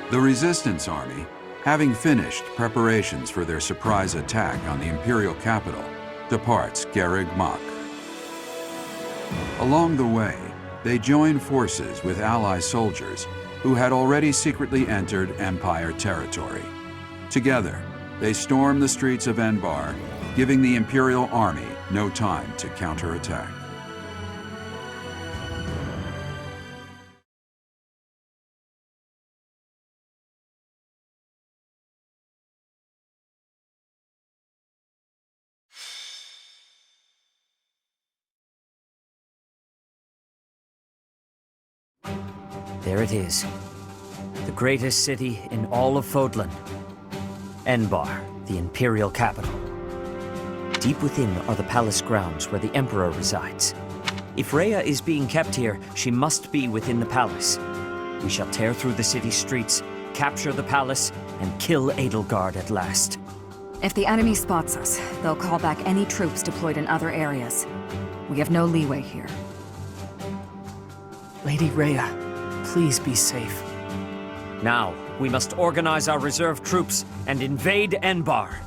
The Resistance Army, having finished preparations for their surprise attack on the Imperial capital, departs Garreg Mach. Along the way, they join forces with ally soldiers who had already secretly entered Empire territory. Together, they storm the streets of Enbar, giving the Imperial army no time to counterattack. There it is. The greatest city in all of Fodlan. Enbar, the Imperial capital. Deep within are the palace grounds where the Emperor resides. If Rhea is being kept here, she must be within the palace. We shall tear through the city streets, capture the palace, and kill Edelgard at last. If the enemy spots us, they'll call back any troops deployed in other areas. We have no leeway here. Lady Rhea, please be safe. Now, we must organize our reserve troops and invade Enbar.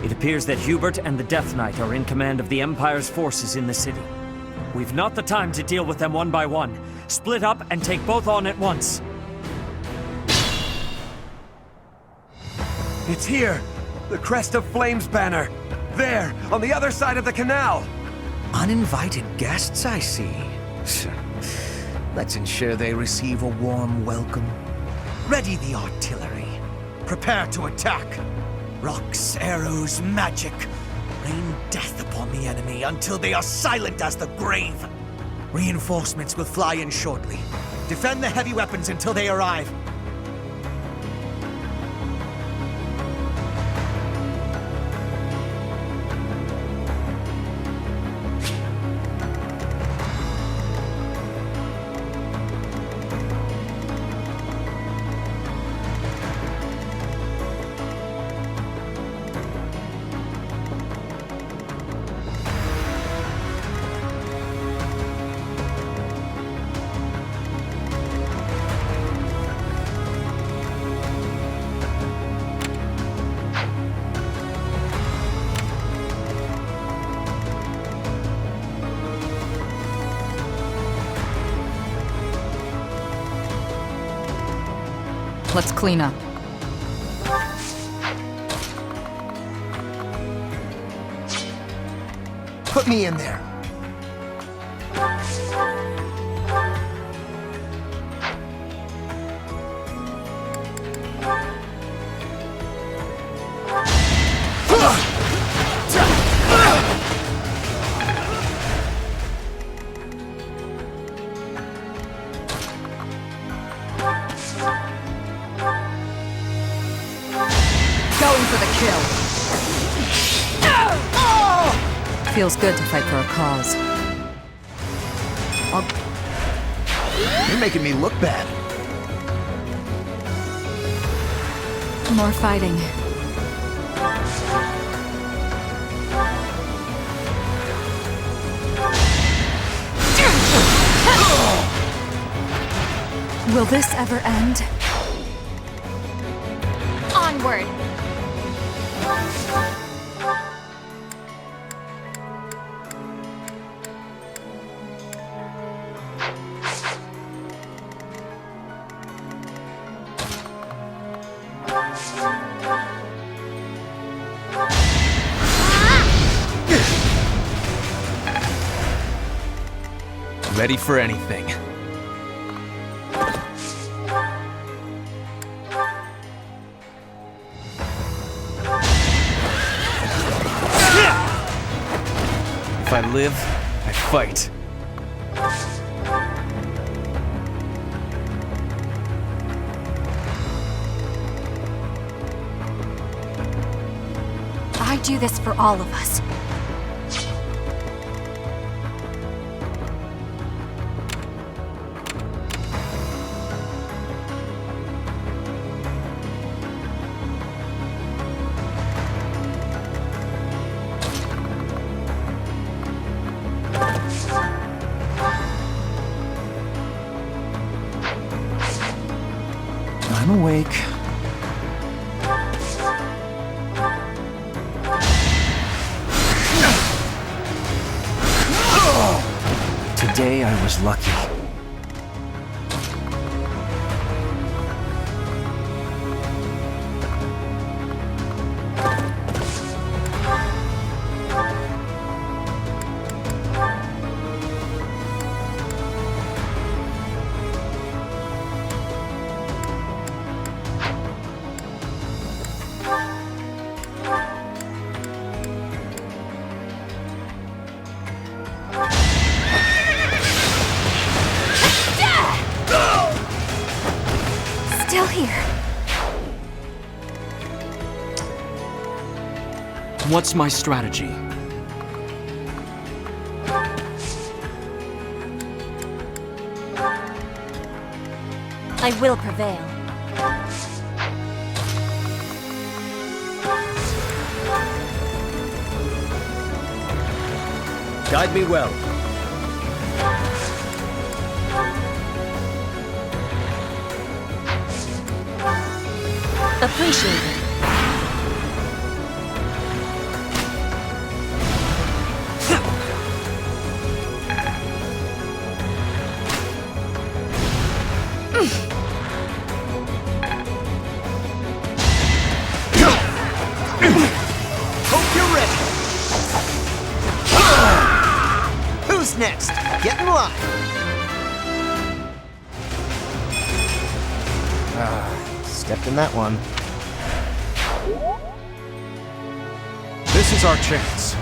It appears that Hubert and the Death Knight are in command of the Empire's forces in the city. We've not the time to deal with them one by one. Split up and take both on at once. It's here! The Crest of Flames banner! There, on the other side of the canal! Uninvited guests, I see. Let's ensure they receive a warm welcome. Ready the artillery. Prepare to attack. Rocks, arrows, magic. Rain death upon the enemy until they are silent as the grave. Reinforcements will fly in shortly. Defend the heavy weapons until they arrive. Let's clean up. Put me in there. Going for the kill. Feels good to fight for a cause. You're making me look bad. More fighting. Will this ever end? Onward! Ready for anything. If I live, I fight. I do this for all of us. I'm awake. Today I was lucky. Still here. What's my strategy? I will prevail. Guide me well. Appreciated. Hope you're ready. Who's next? Get in line. Stepped in that one. This is our chance.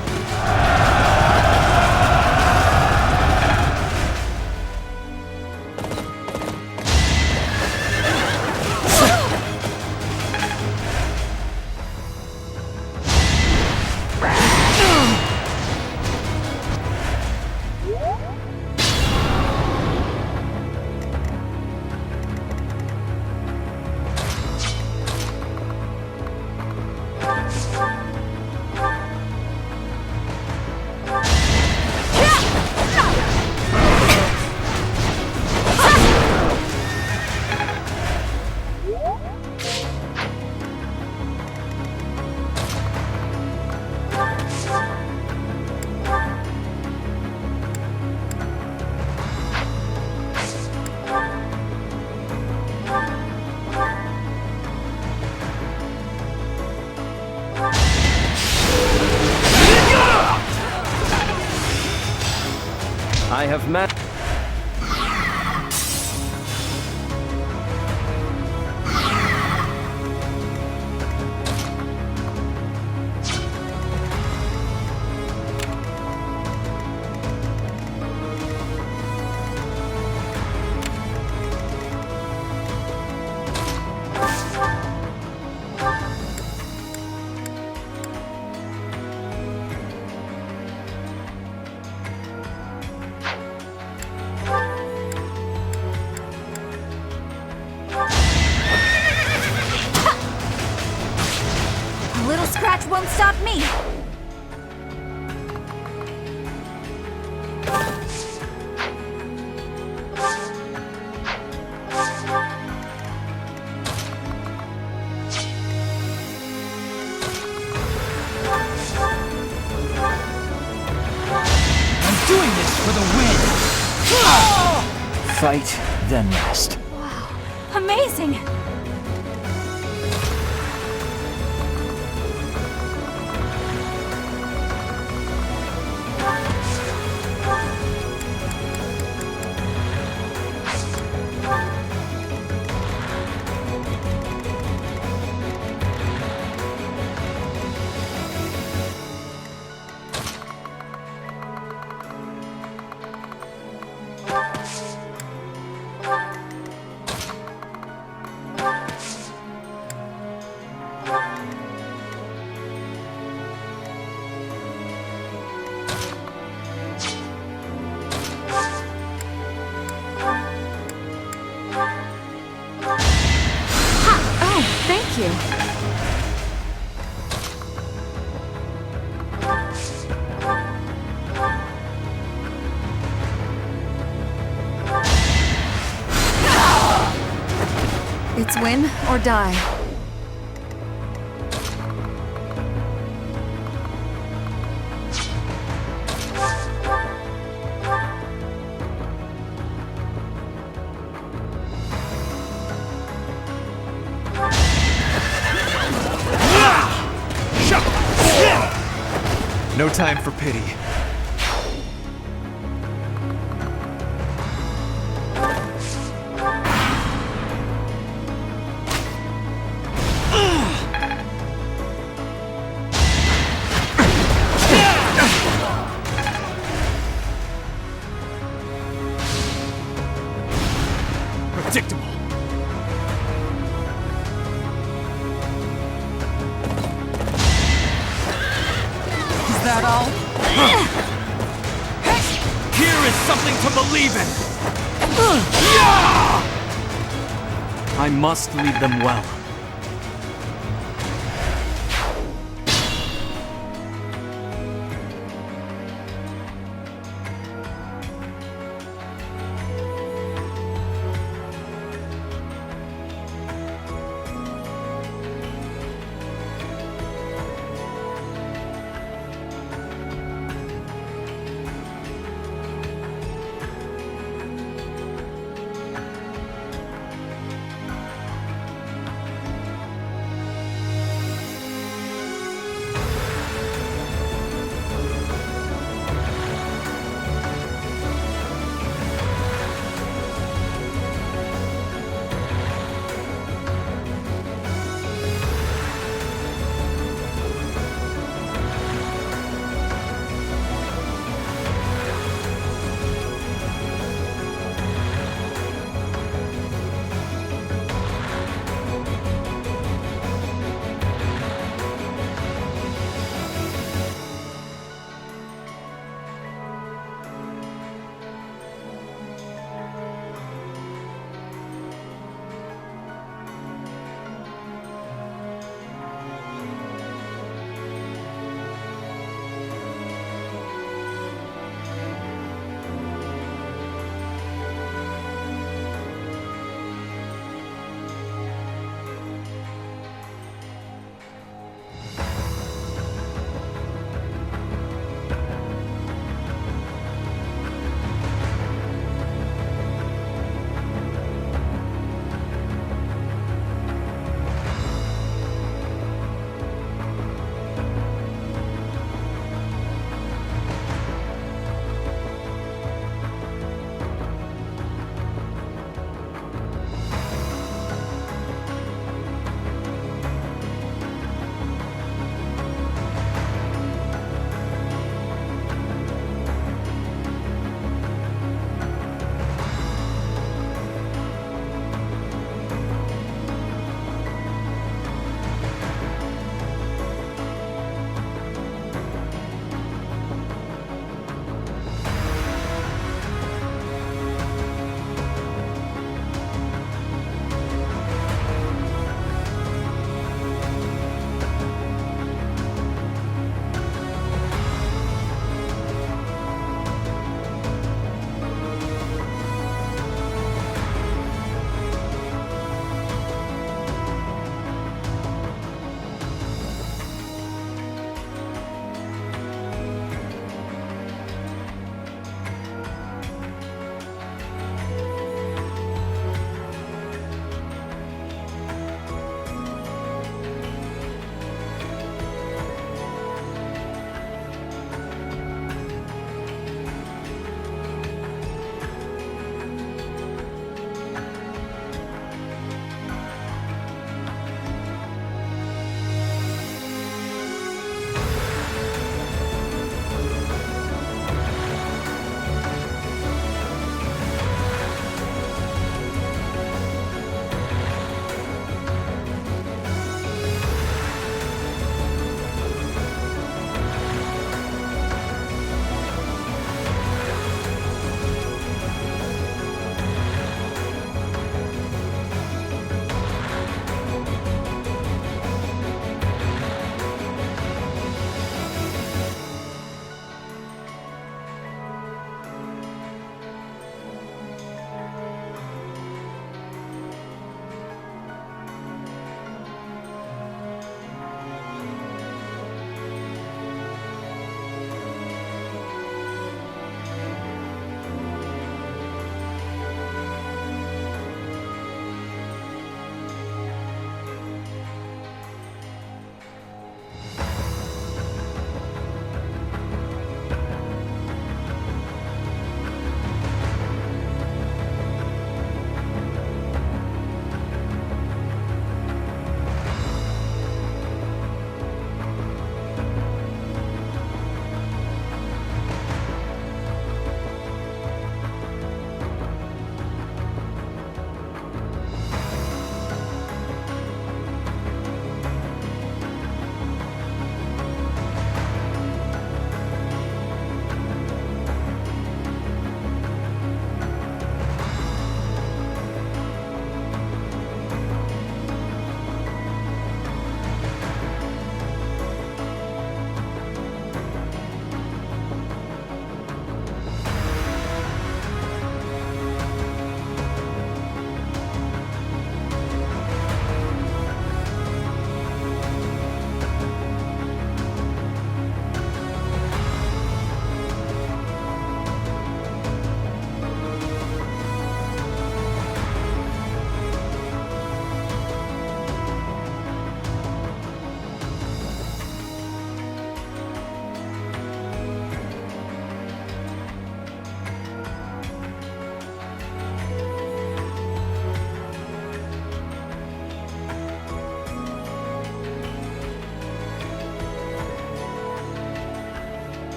I have met. A little scratch won't stop me. I'm doing this for the win! Fight, then rest. Wow, amazing! win or die. No time for pity. Predictable. Is that all? Here is something to believe in! I must lead them well.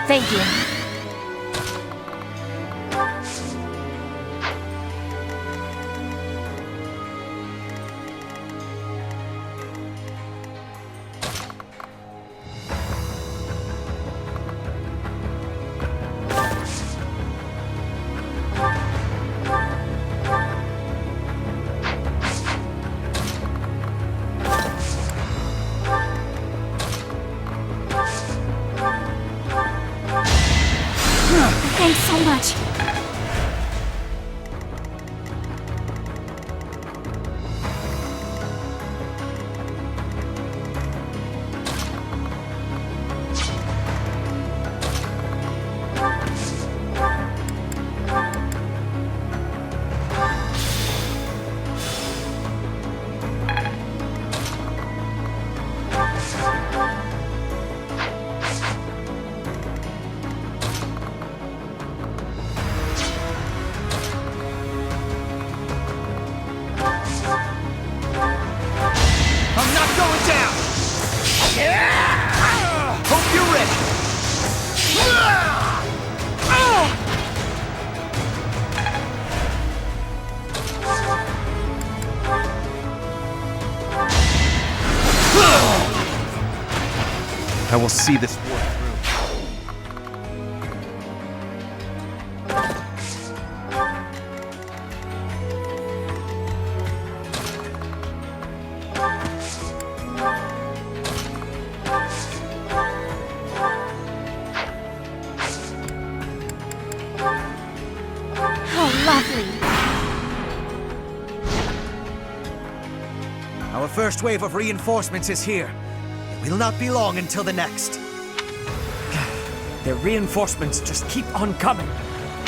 Thank you. Thanks so much. I'm not going down! Hope you're ready! I will see this war through. Oh, lovely. Our first wave of reinforcements is here. It will not be long until the next. Their reinforcements just keep on coming.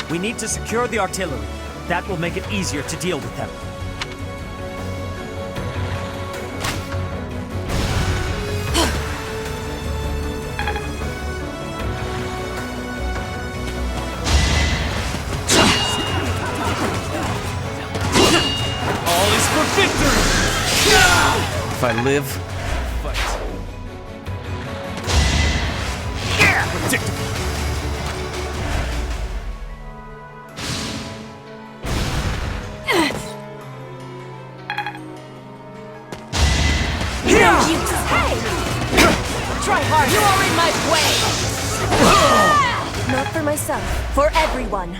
We need to secure the artillery. That will make it easier to deal with them. All is for victory! If I live, Fight. predictable. No use. Hey! Try hard. You are in my way! Not for myself, for everyone.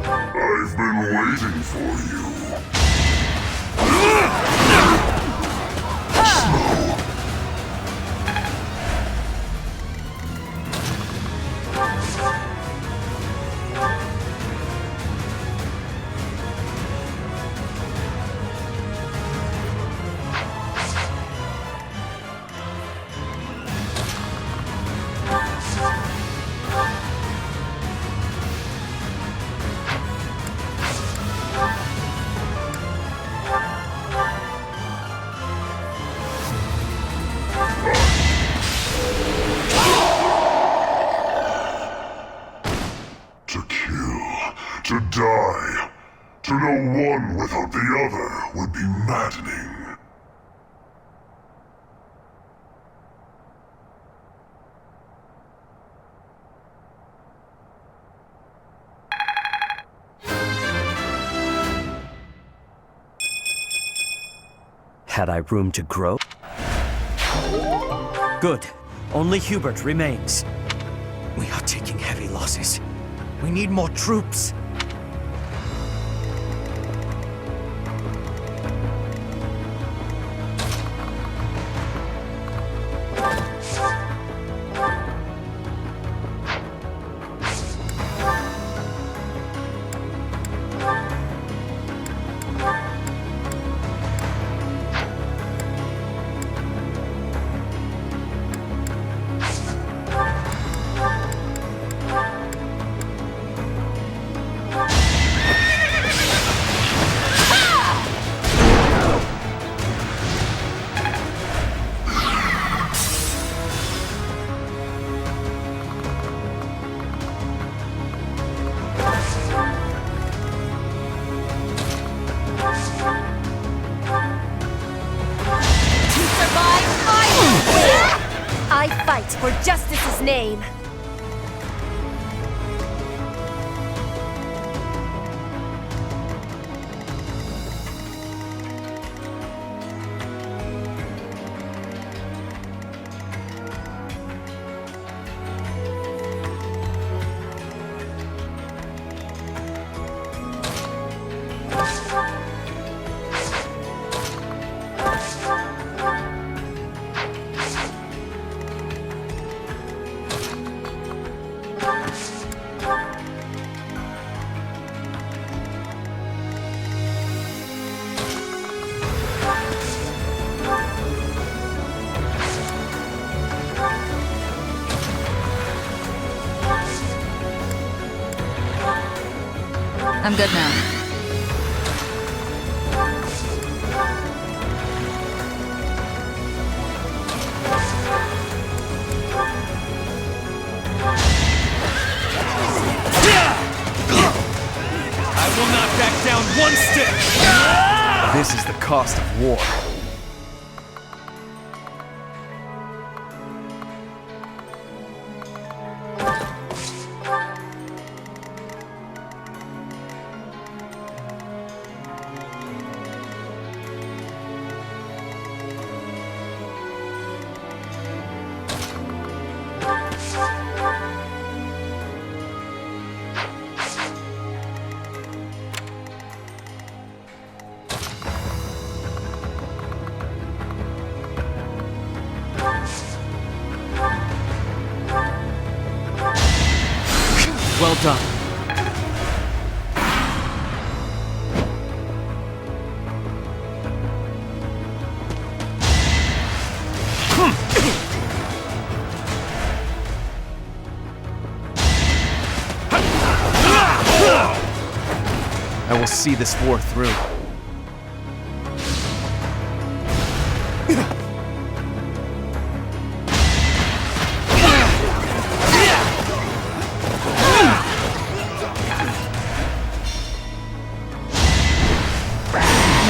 I've been waiting for you. To kill, to die. To know one without the other would be maddening. Had I room to grow? Good. Only Hubert remains. We are taking heavy losses. We need more troops. justice's name. I'm good now. I will not back down one step! This is the cost of war. Well done. I will see this war through.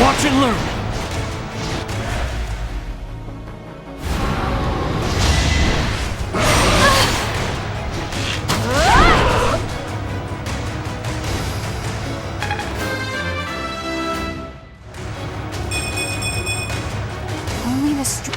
Watch and learn. Only the str-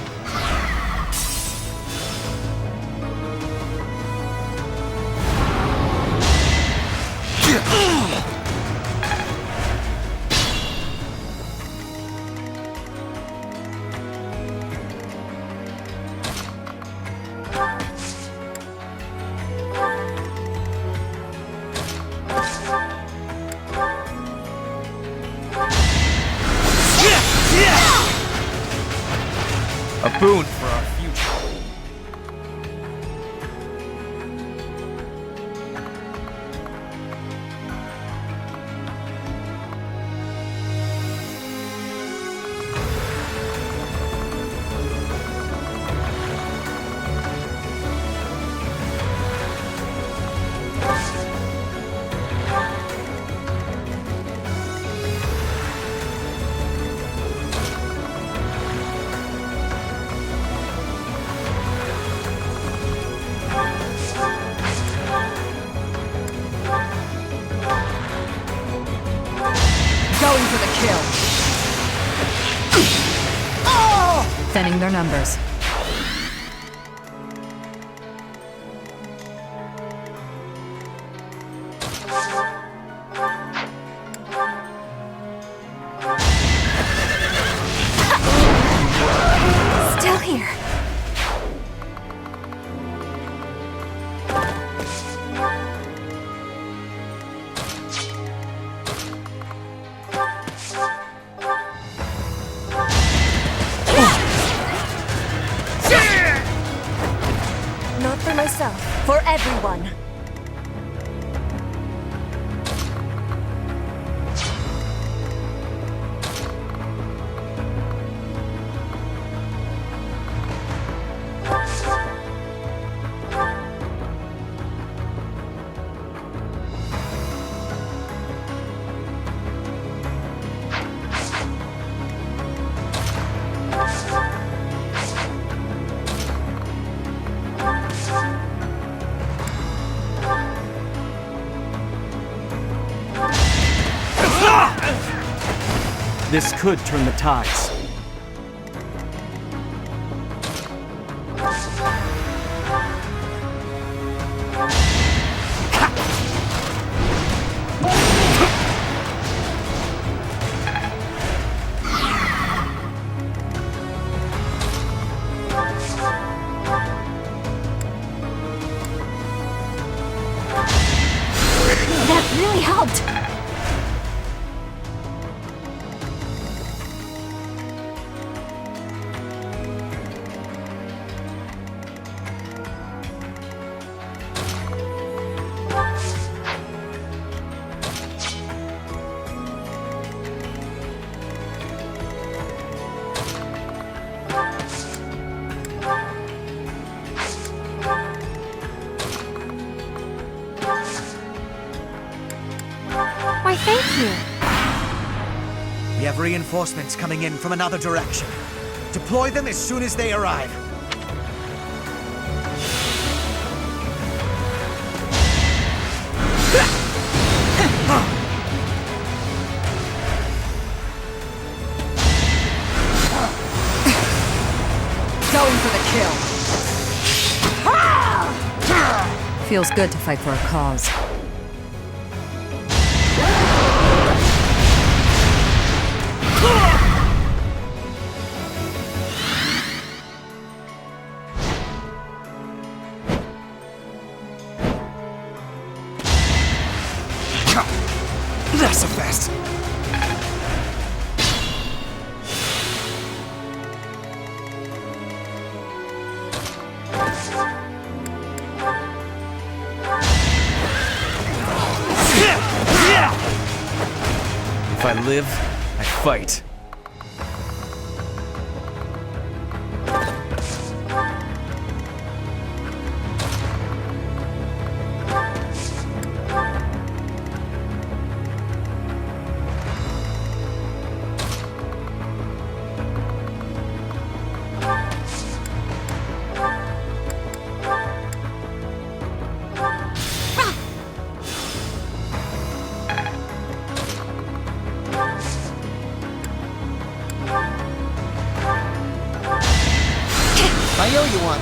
A boon for our future. Going for the kill. Thinning their numbers. Still here. Not for myself, for everyone. This could turn the tides. That really helped! Why, thank you. We have reinforcements coming in from another direction. Deploy them as soon as they arrive. Going for the kill. Feels good to fight for a cause. That's a fast. If I live, I fight. I owe you one.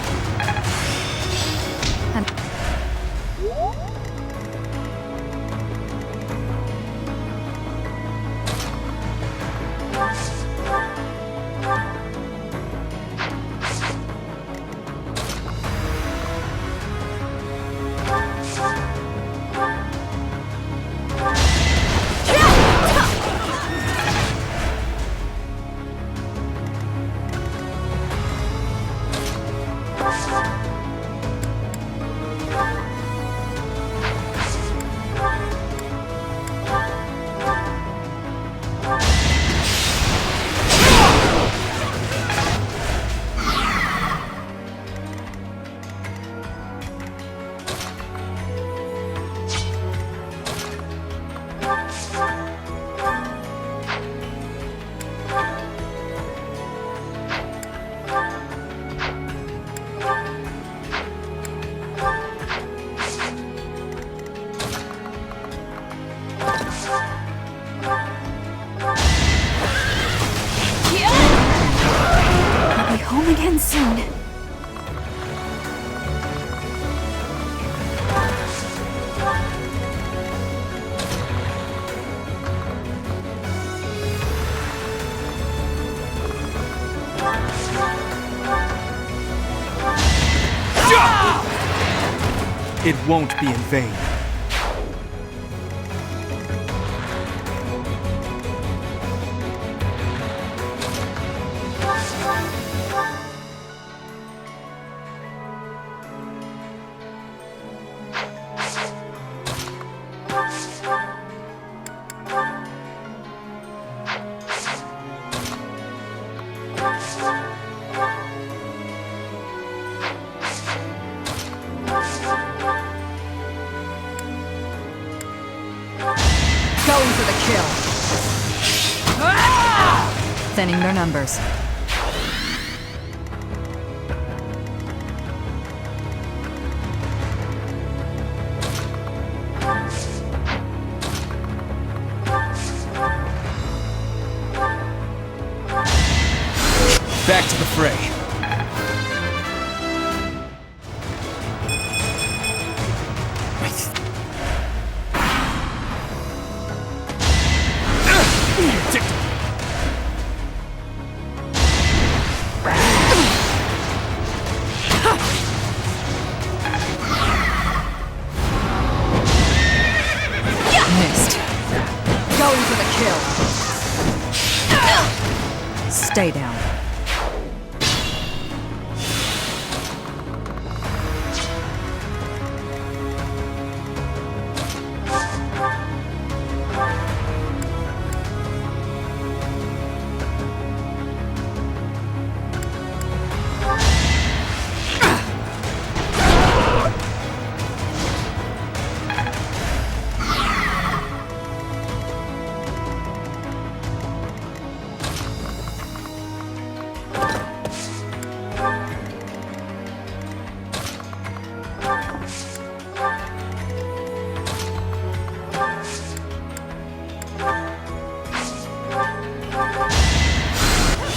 I'll be home again soon. It won't be in vain. Going for the kill. Thinning their numbers. Stay down.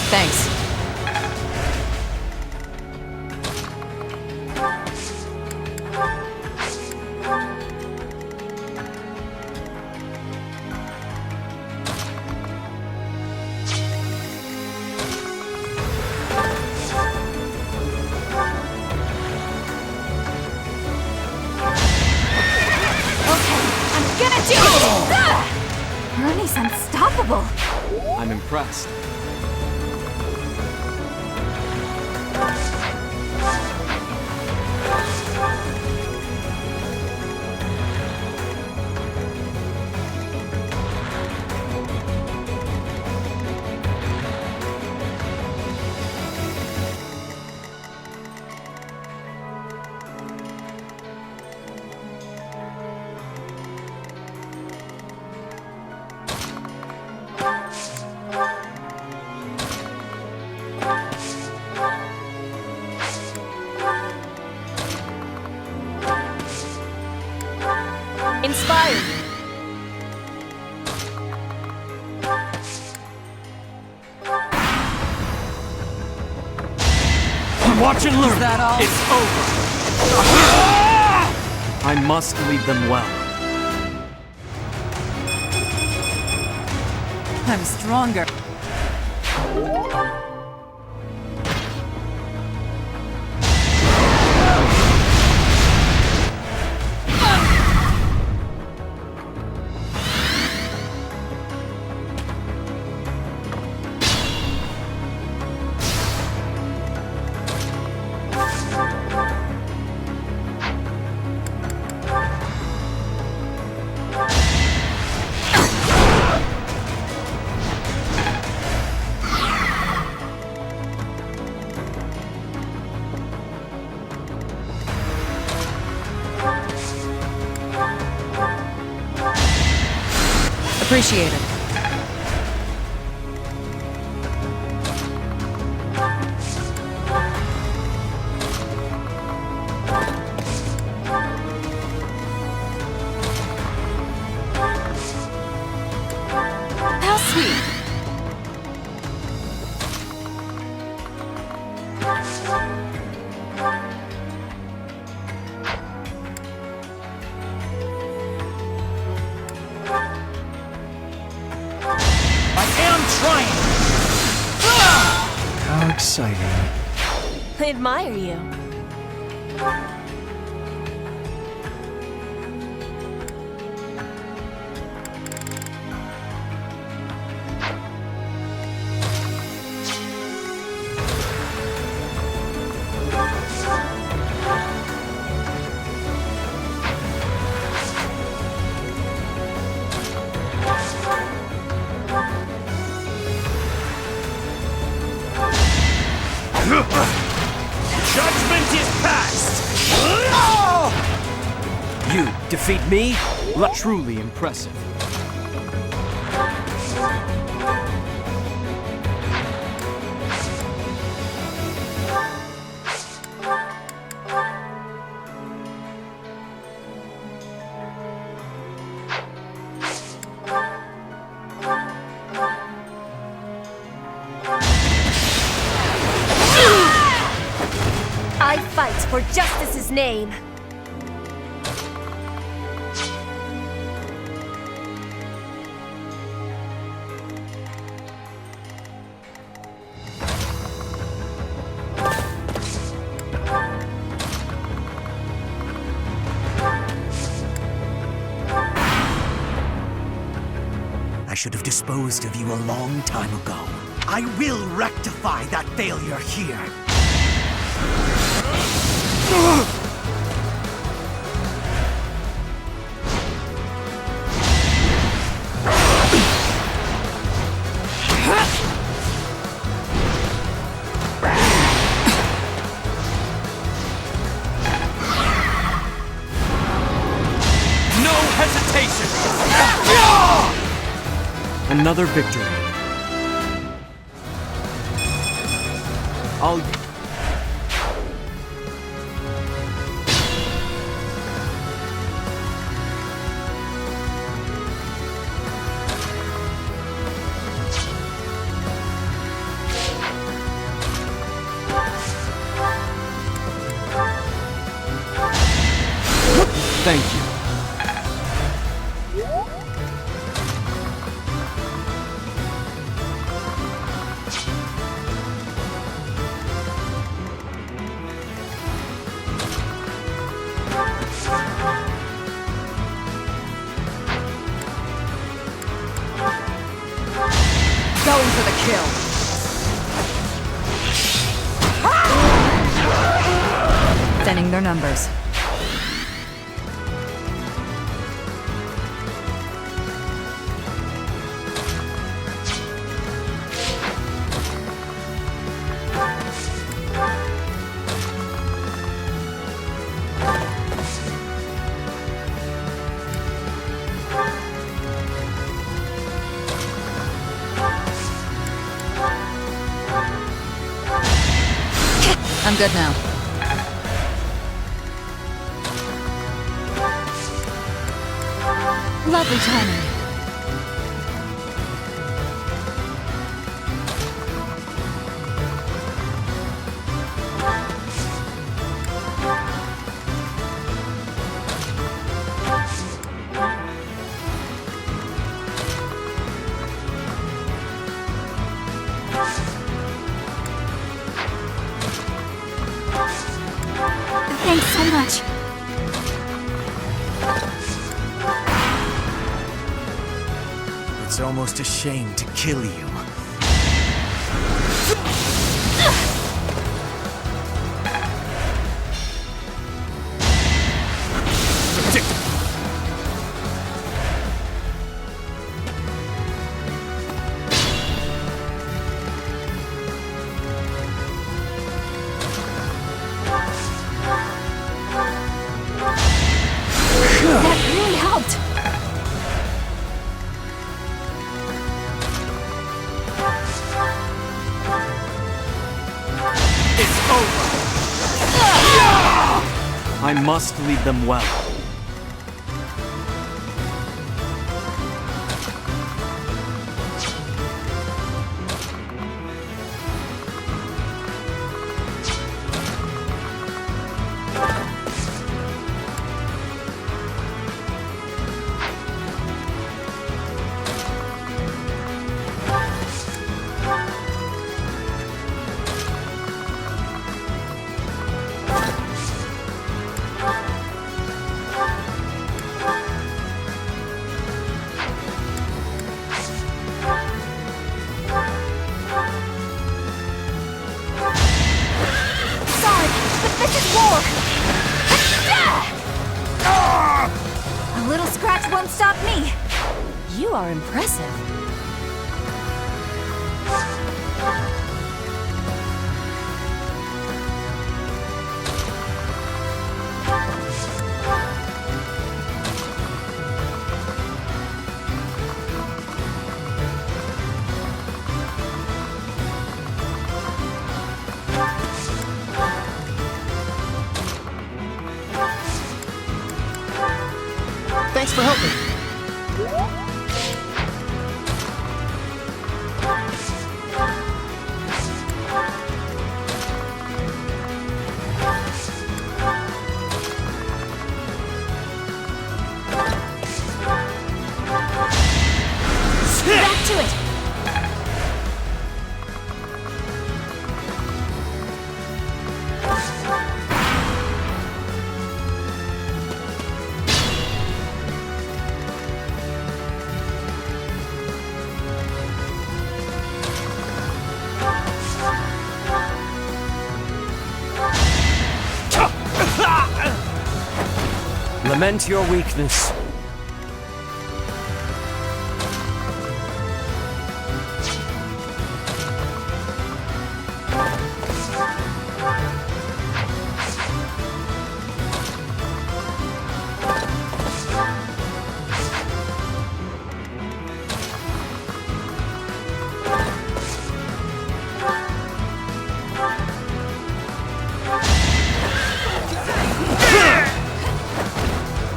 Thanks. Ernie's unstoppable. I'm impressed. Inspired. Watch and learn. Is that all? It's over. I must lead them well. I'm stronger. Appreciate it. How sweet. How exciting. I admire you. Judgment is passed! You defeat me? Truly impressive. I fight for justice's name. I should have disposed of you a long time ago. I will rectify that failure here. No hesitation! Another victory. I'll... Thank you. Going for the kill. Thinning their numbers. I'm good now. Lovely timing. Thanks so much. It's almost a shame to kill you. That really helped. It's over! I must lead them well. A little scratch won't stop me. You are impressive. Thanks for helping. Back to it. Lament your weakness.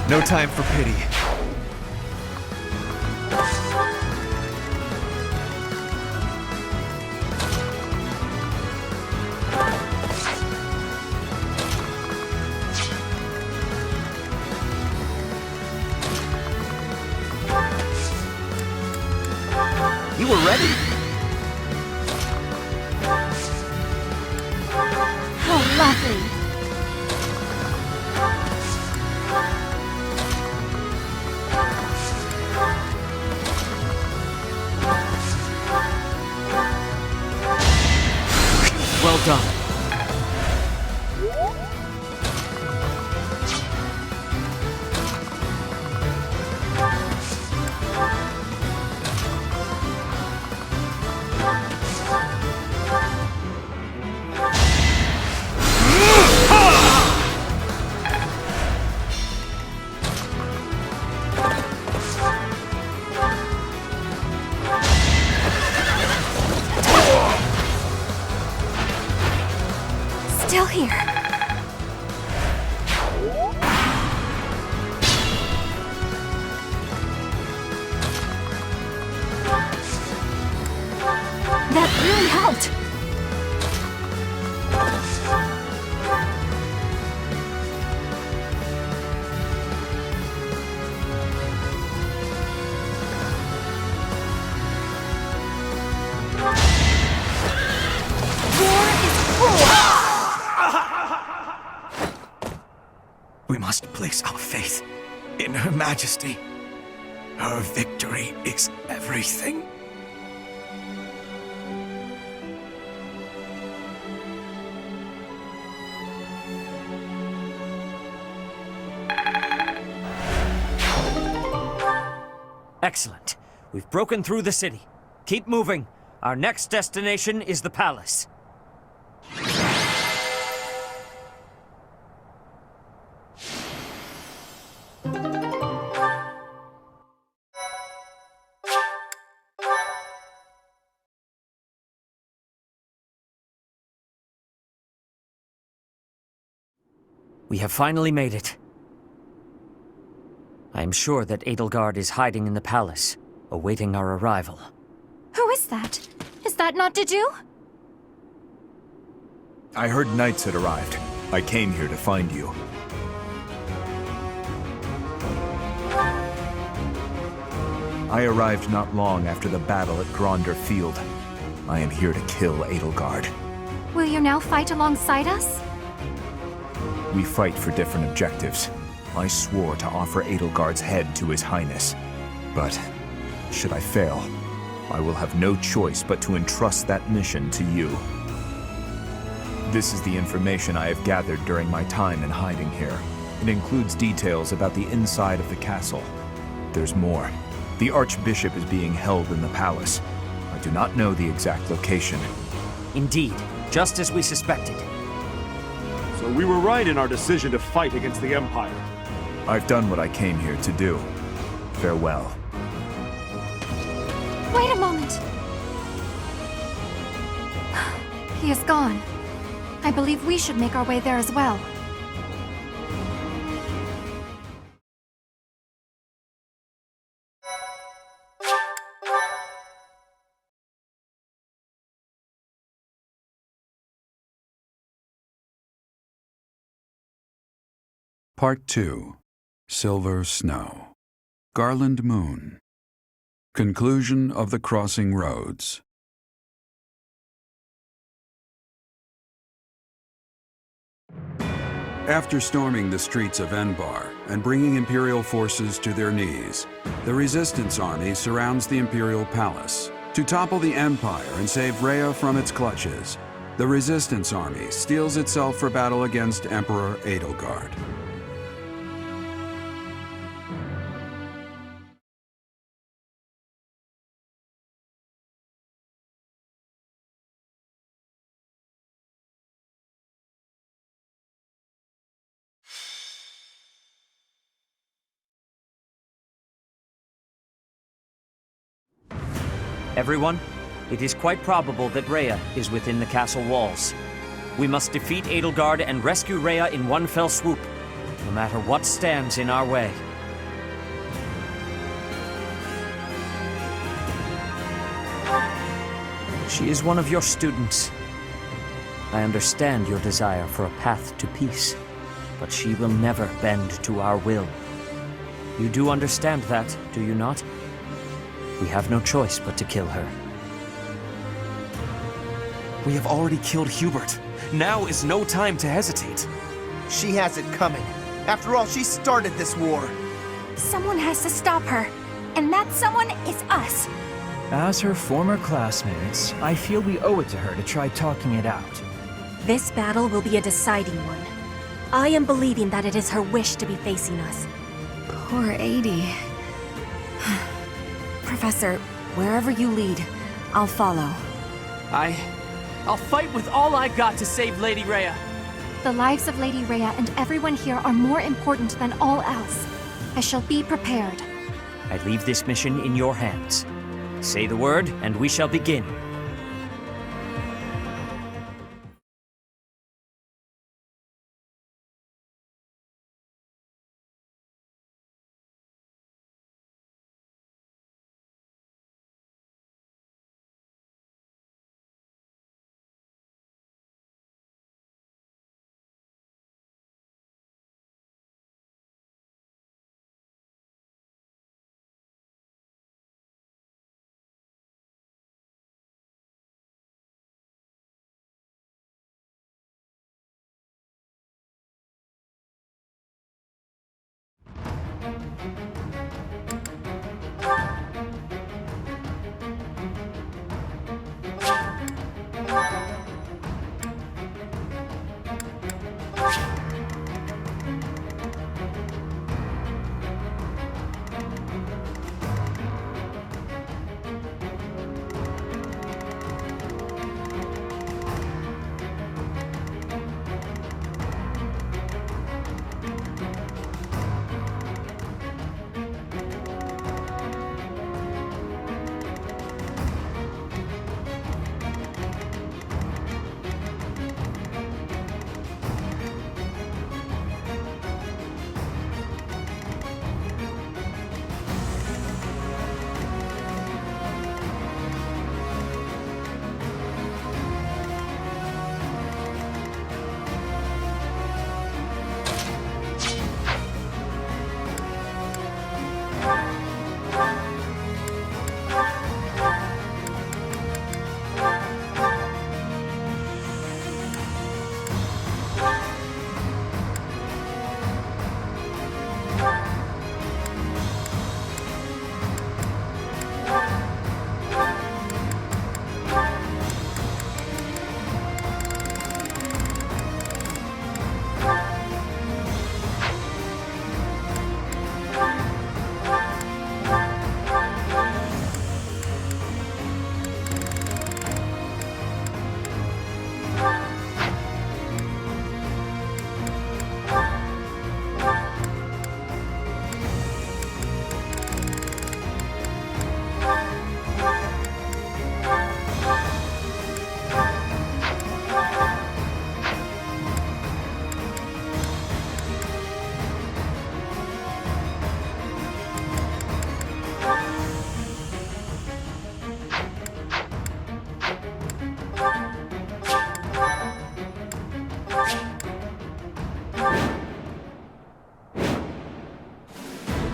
No time for pity. You were ready. Oh, lovely. Well done. Still here. That really helped. War is cruel. We must place our faith in Her Majesty. Her victory is everything. Excellent. We've broken through the city. Keep moving. Our next destination is the palace. We have finally made it. I am sure that Edelgard is hiding in the palace, awaiting our arrival. Who is that? Is that not Dedu? I heard knights had arrived. I came here to find you. I arrived not long after the battle at Gronder Field. I am here to kill Edelgard. Will you now fight alongside us? We fight for different objectives. I swore to offer Edelgard's head to His Highness. But, should I fail, I will have no choice but to entrust that mission to you. This is the information I have gathered during my time in hiding here. It includes details about the inside of the castle. There's more. The Archbishop is being held in the palace. I do not know the exact location. Indeed, just as we suspected. So we were right in our decision to fight against the Empire. I've done what I came here to do. Farewell. Wait a moment. He is gone. I believe we should make our way there as well. Part 2. Silver Snow. Garland Moon. Conclusion of the Crossing Roads. After storming the streets of Enbar and bringing Imperial forces to their knees, the Resistance Army surrounds the Imperial Palace. To topple the Empire and save Rhea from its clutches, the Resistance Army steels itself for battle against Emperor Edelgard. Everyone, it is quite probable that Rhea is within the castle walls. We must defeat Edelgard and rescue Rhea in one fell swoop, no matter what stands in our way. She is one of your students. I understand your desire for a path to peace, but she will never bend to our will. You do understand that, do you not? We have no choice but to kill her. We have already killed Hubert. Now is no time to hesitate. She has it coming. After all, she started this war. Someone has to stop her. And that someone is us. As her former classmates, I feel we owe it to her to try talking it out. This battle will be a deciding one. I am believing that it is her wish to be facing us. Poor Adie. Professor, wherever you lead, I'll follow. I'll fight with all I got to save Lady Rhea. The lives of Lady Rhea and everyone here are more important than all else. I shall be prepared. I leave this mission in your hands. Say the word, and we shall begin.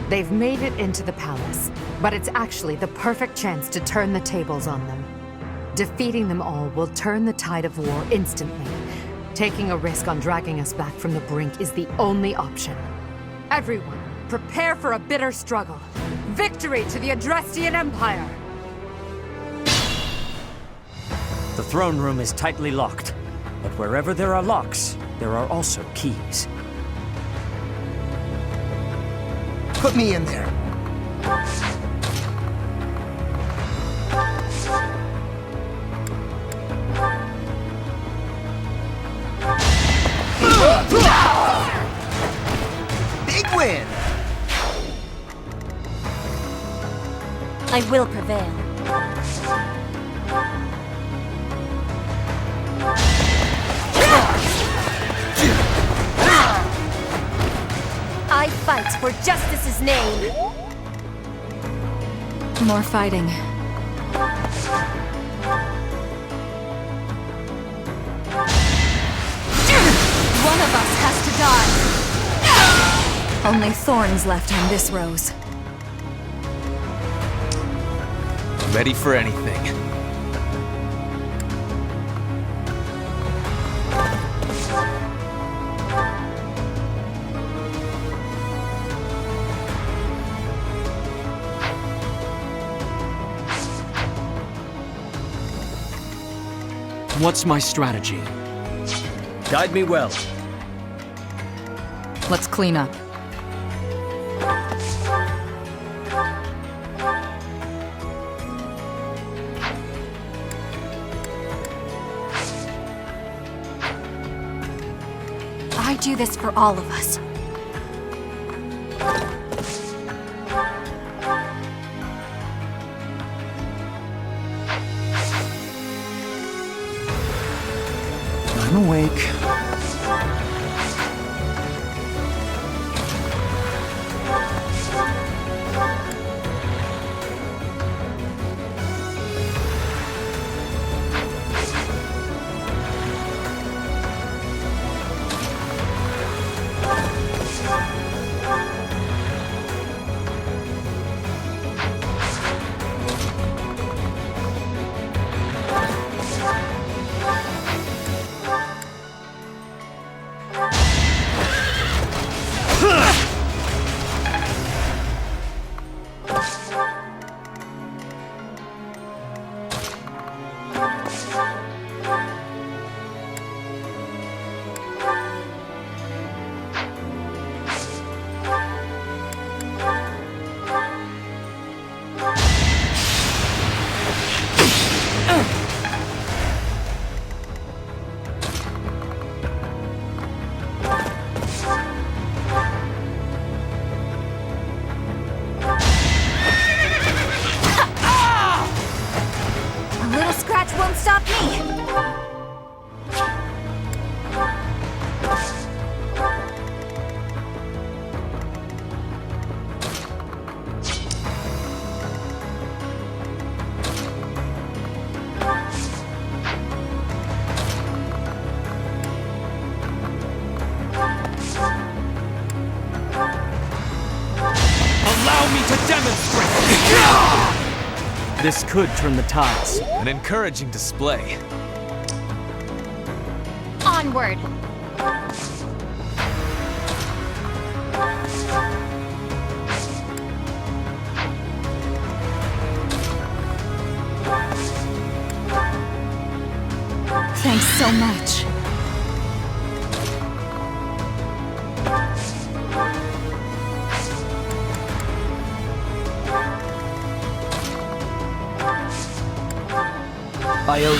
They've made it into the palace, but it's actually the perfect chance to turn the tables on them. Defeating them all will turn the tide of war instantly. Taking a risk on dragging us back from the brink is the only option. Everyone, prepare for a bitter struggle. Victory to the Adrestian Empire! The throne room is tightly locked, but wherever there are locks, there are also keys. Put me in there. Big win! I will prevail. I fight for justice's name. More fighting. One of us has to die. Only thorns left on this rose. Ready for anything. What's my strategy? Guide me well. Let's clean up. I do this for all of us. I'm awake. A little scratch won't stop me. Allow me to demonstrate! This could turn the tides. An encouraging display. Onward. Thanks so much. I owe you.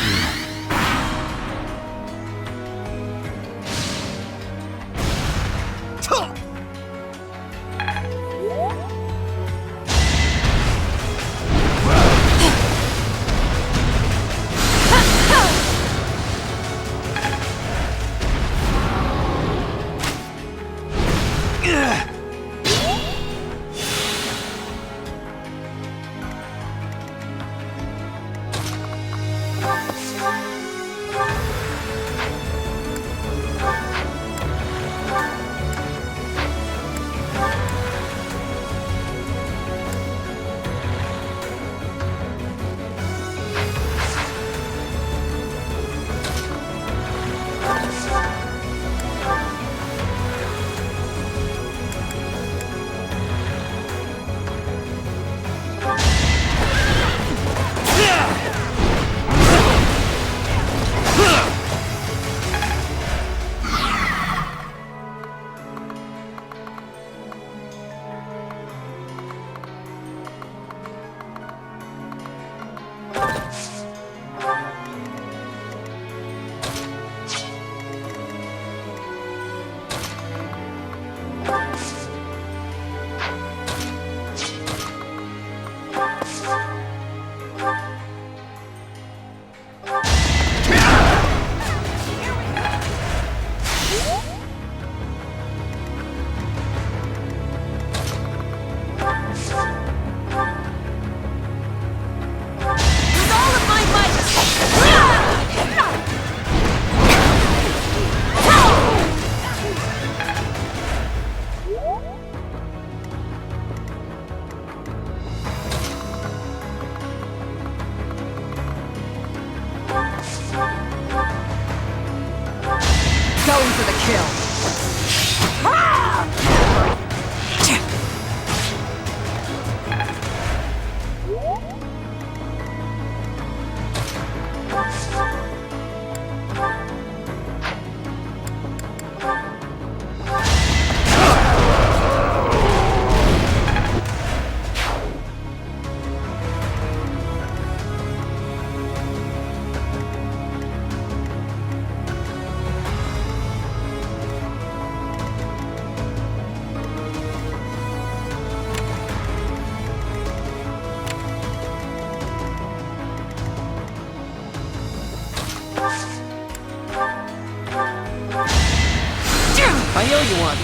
show you one.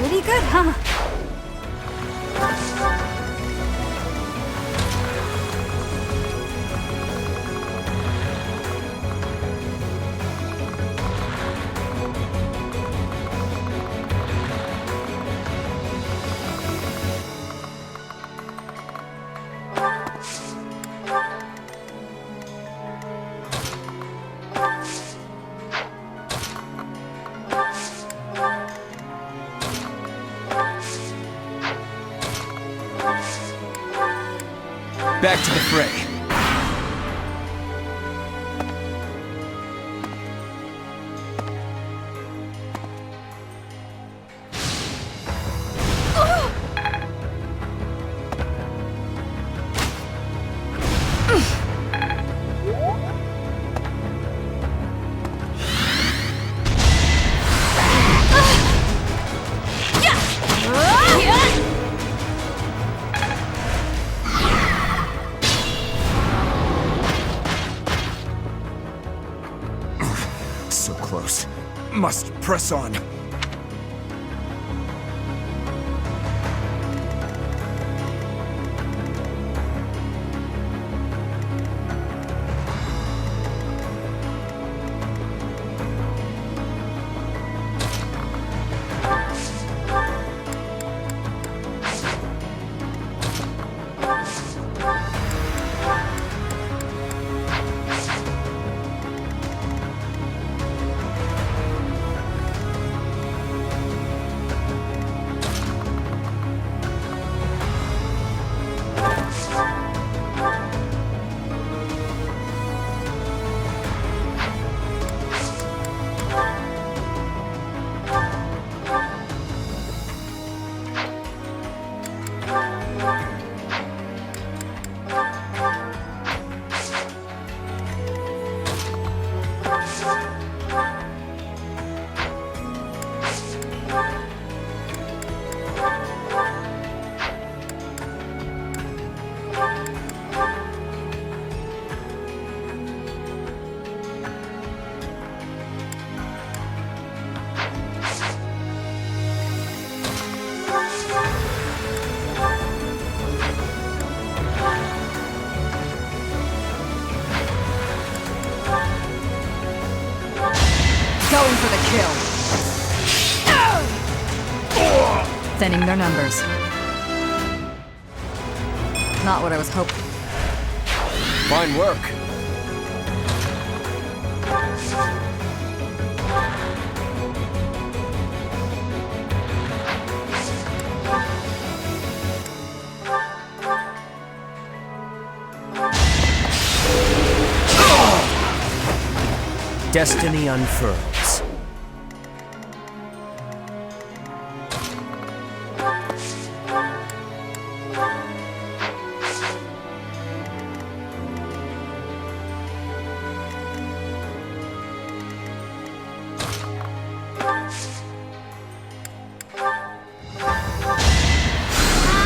Pretty good, huh? Back to the fray. So close. Must press on. Going for the kill. Thinning their numbers. Not what I was hoping. Fine work. Destiny unfurls.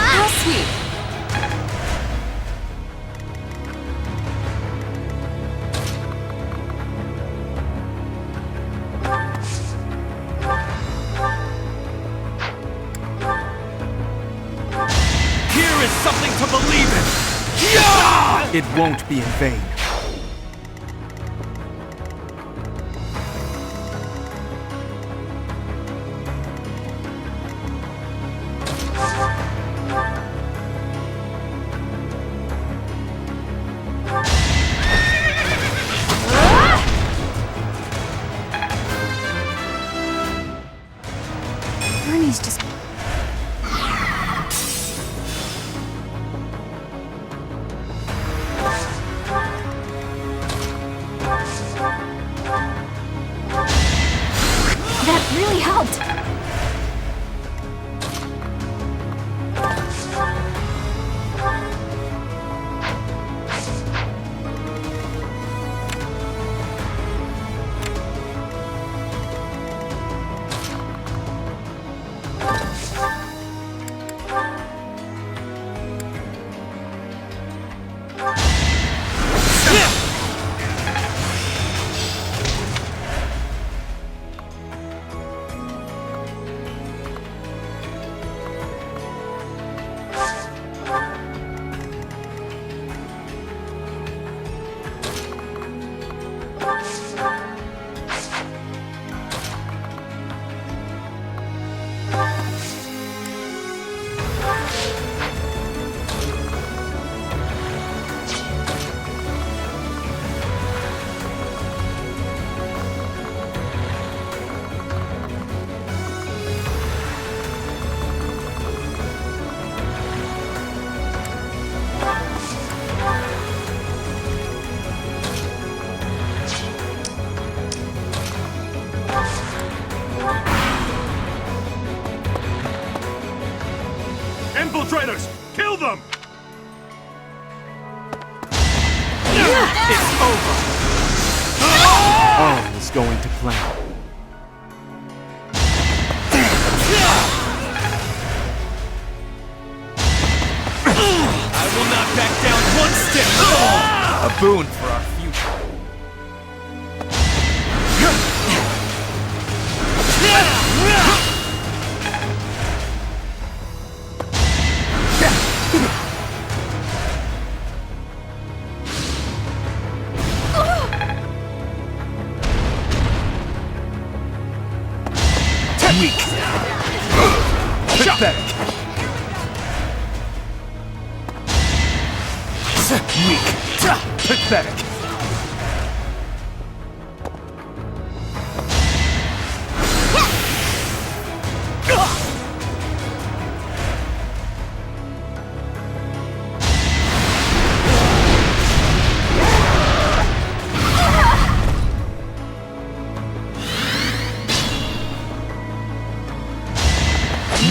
How sweet. Here is something to believe in! It won't be in vain. Ernie's just... involved! Infiltrators! Kill them! It's over! All is going to plan. I will not back down one step! A boon for our future. Weak. Pathetic. Weak. Pathetic.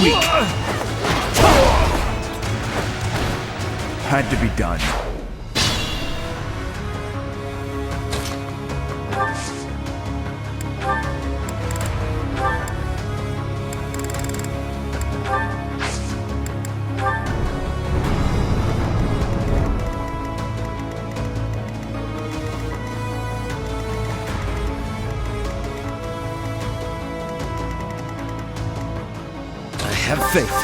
Weak. Had to be done. Have faith.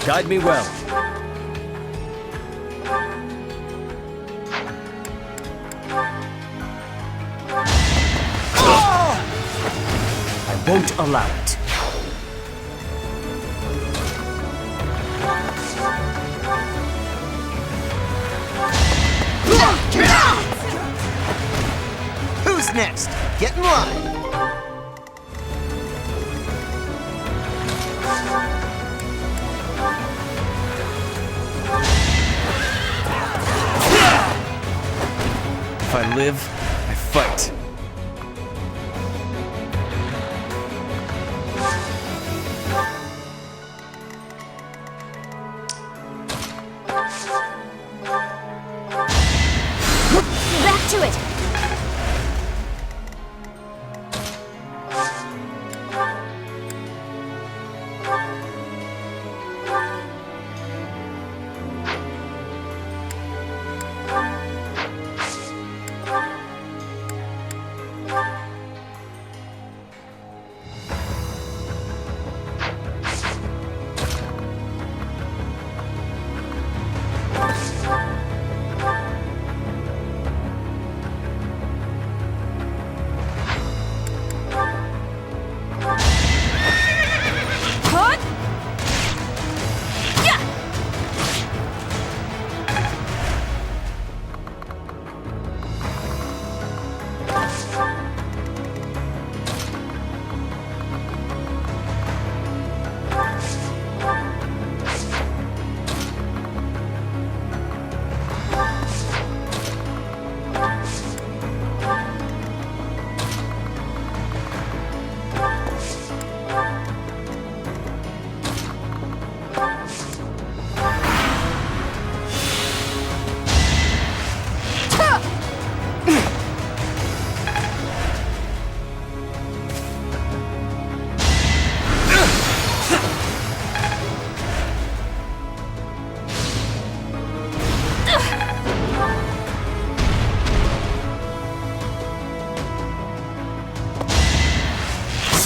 Guide me well. I won't allow it. Who's next? Get in line! If I live, I fight. Back to it!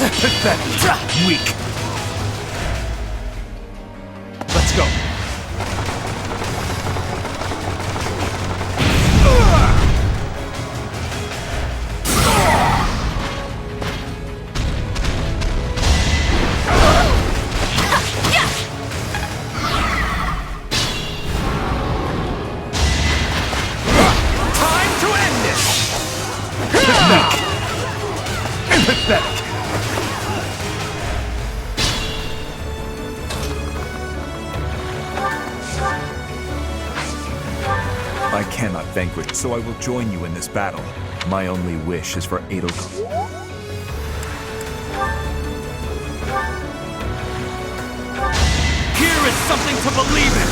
Pathetic. Weak. Let's go. Pathetic. I cannot vanquish, so I will join you in this battle. My only wish is for Edelgard. Here is something to believe in!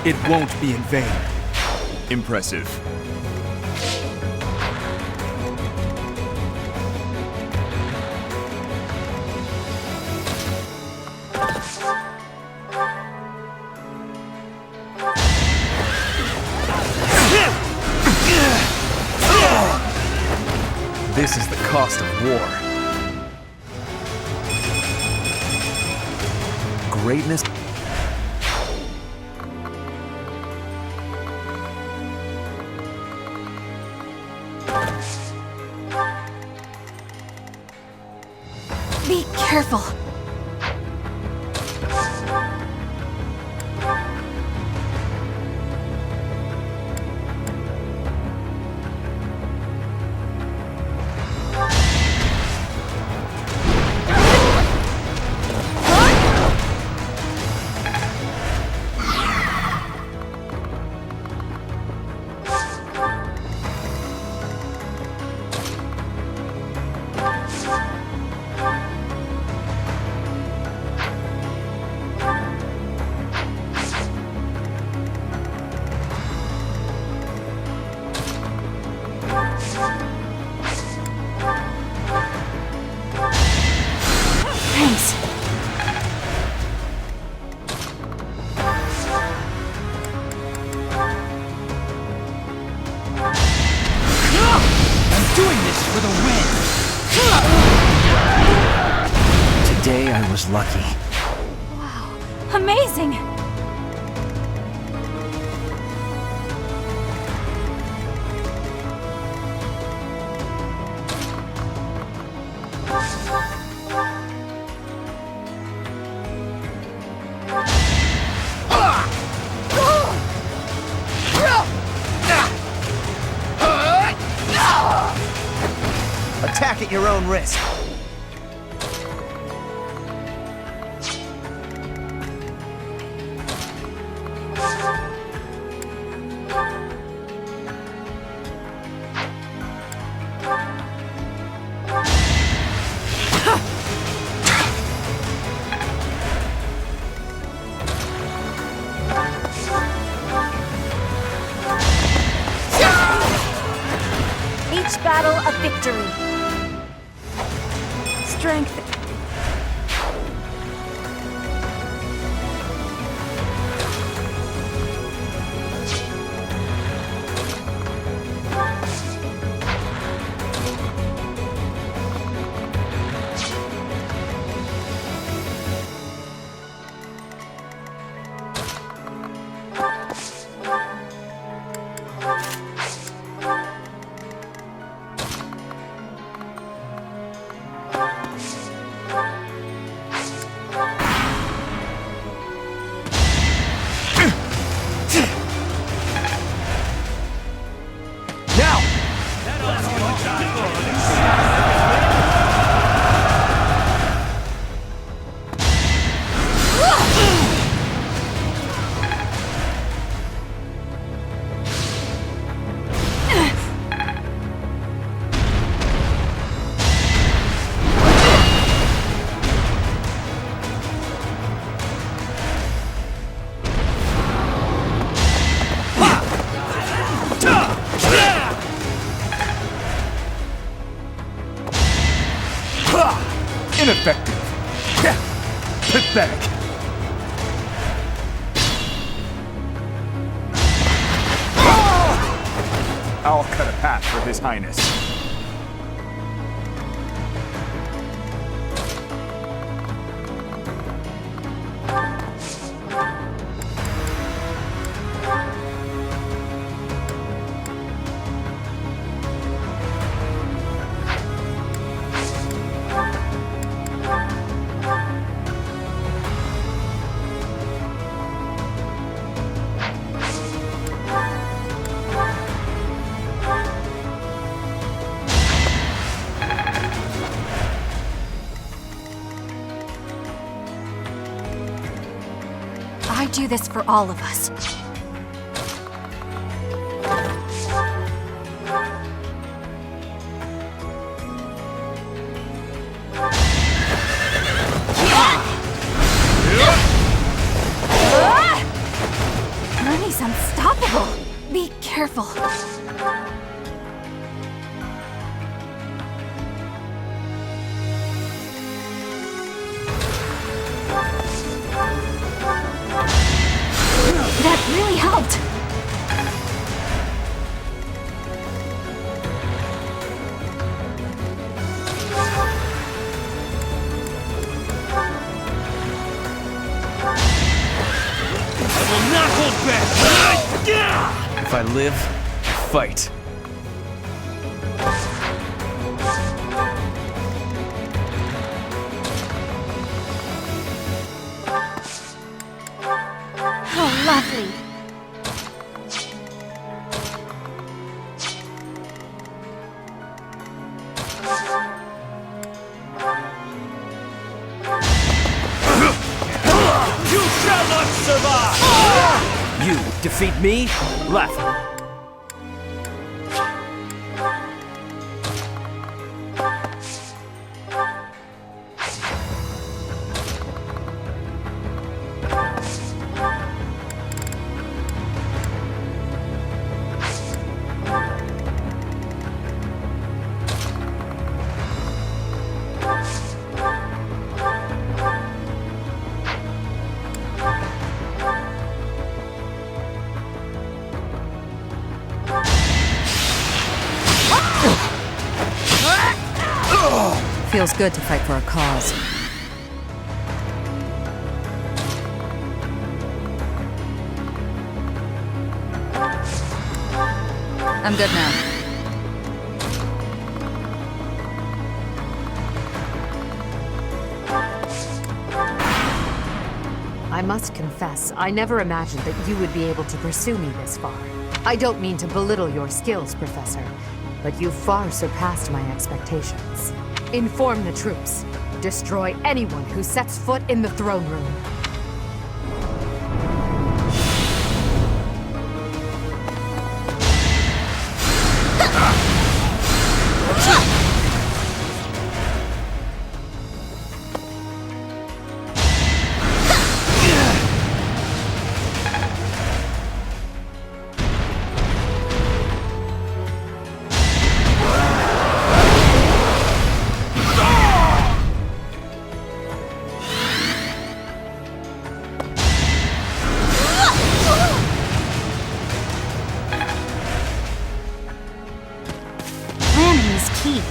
It won't be in vain. Impressive. This is the cost of war. Greatness. Be careful. Thanks. I'm doing this for the win! Today I was lucky. Wow. Amazing! Attack at your own risk. Each battle a victory. Strength. Ineffective. Pathetic. I'll cut a path for His Highness. do this for all of us. Money's unstoppable. Be careful. That really helped. I will not hold back! If I live, fight. Oh, lovely. You shall not survive! You defeat me? Laughing. Feels good to fight for a cause. I'm good now. I must confess, I never imagined that you would be able to pursue me this far. I don't mean to belittle your skills, Professor, but you far surpassed my expectations. Inform the troops. Destroy anyone who sets foot in the throne room. Planning is key.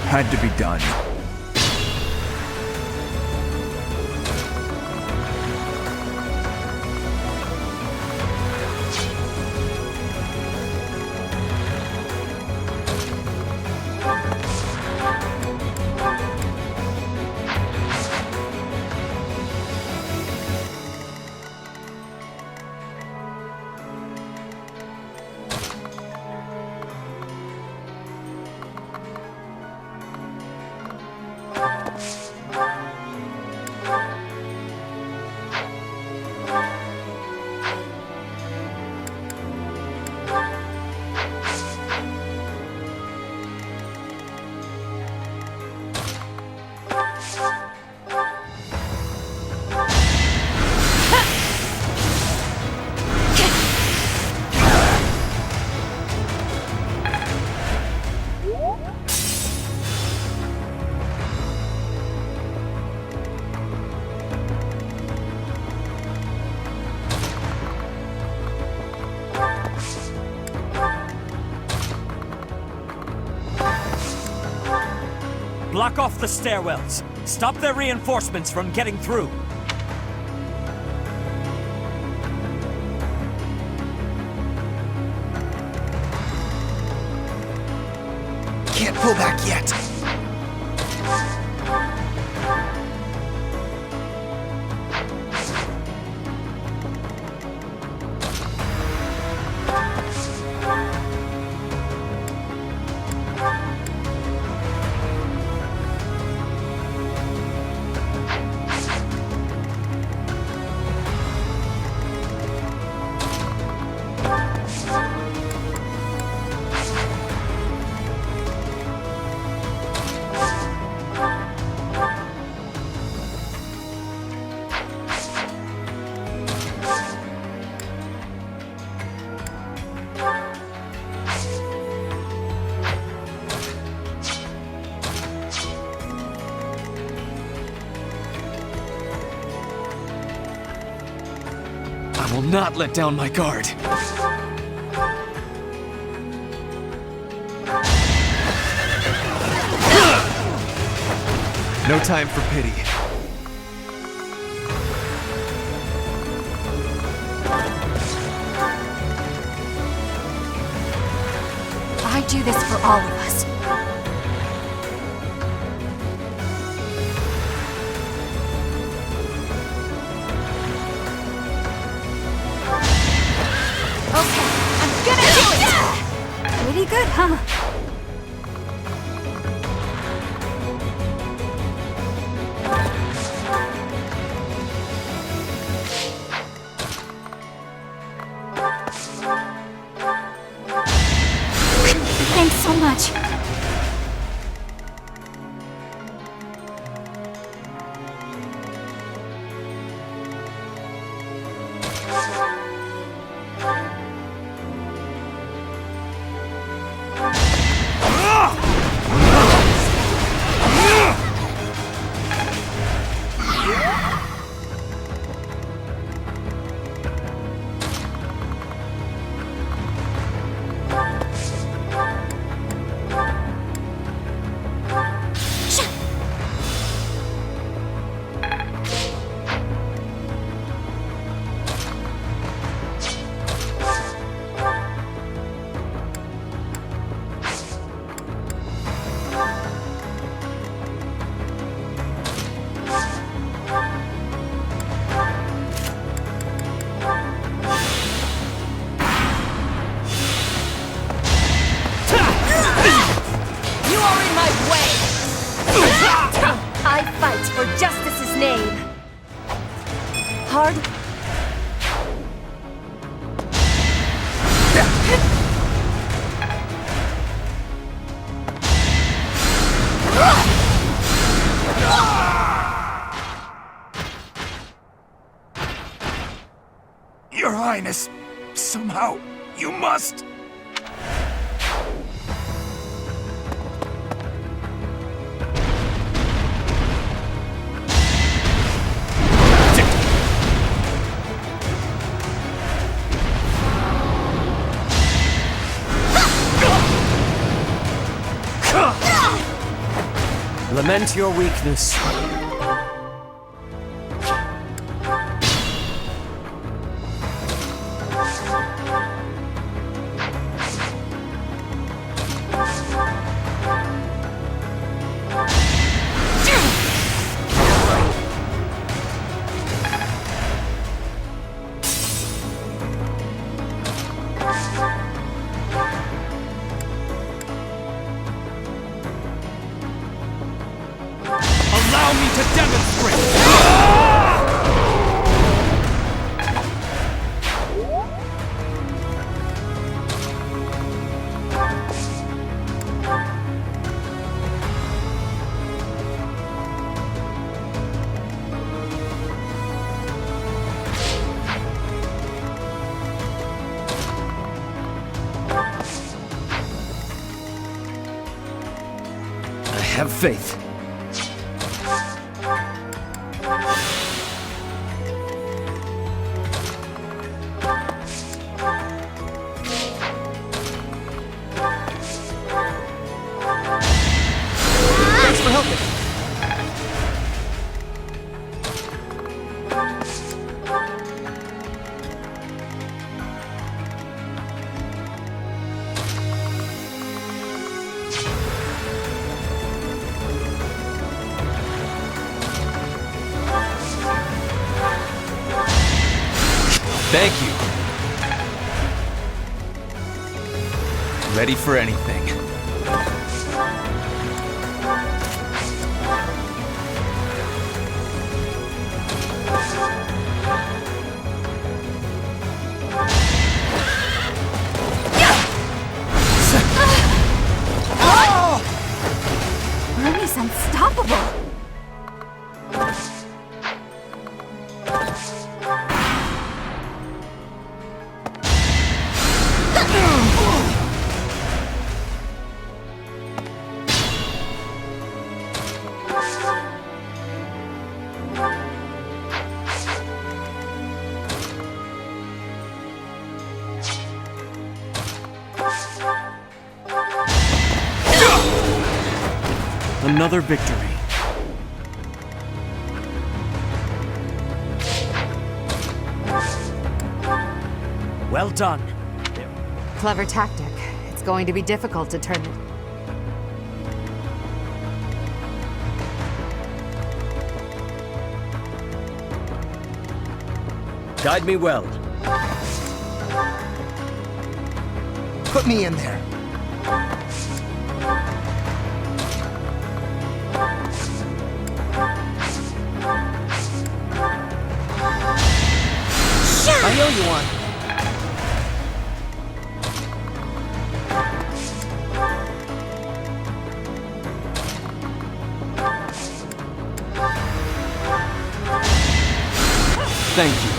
Had to be done. Block off the stairwells. Stop their reinforcements from getting through. Can't pull back yet. will not let down my guard. No time for pity. I do this for all of us. Okay, I'm gonna do it! Pretty good, huh? Thanks so much. I fight for justice's name. Hard. Your Highness, somehow, you must... Lament your weakness. Allow me to demonstrate! I have faith. Thanks for helping. Thank you. Ready for anything. Ernie's unstoppable! Another victory. Well done. Clever tactic. It's going to be difficult to turn it. Guide me well. Put me in there. I owe you one. Thank you.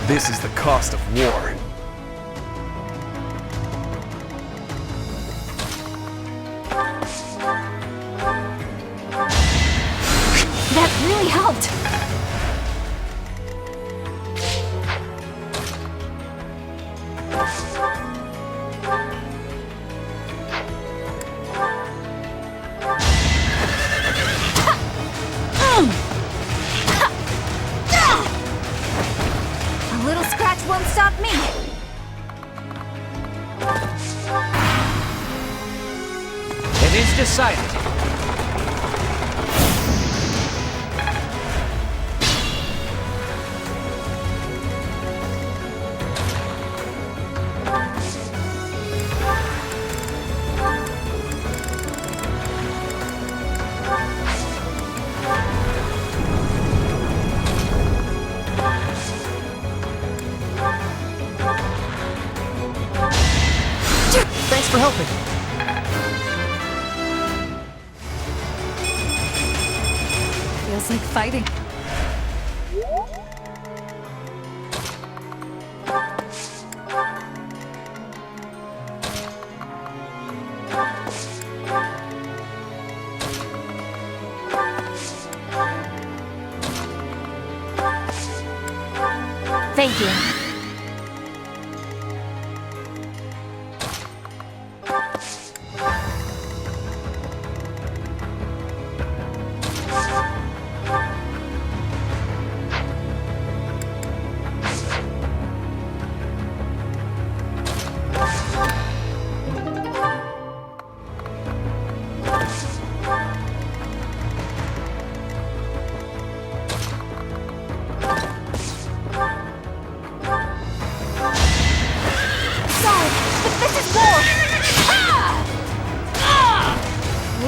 This is the cost of war. That really helped. A little scratch won't stop me. It is decided. Thanks for helping. Feels like fighting. Thank you.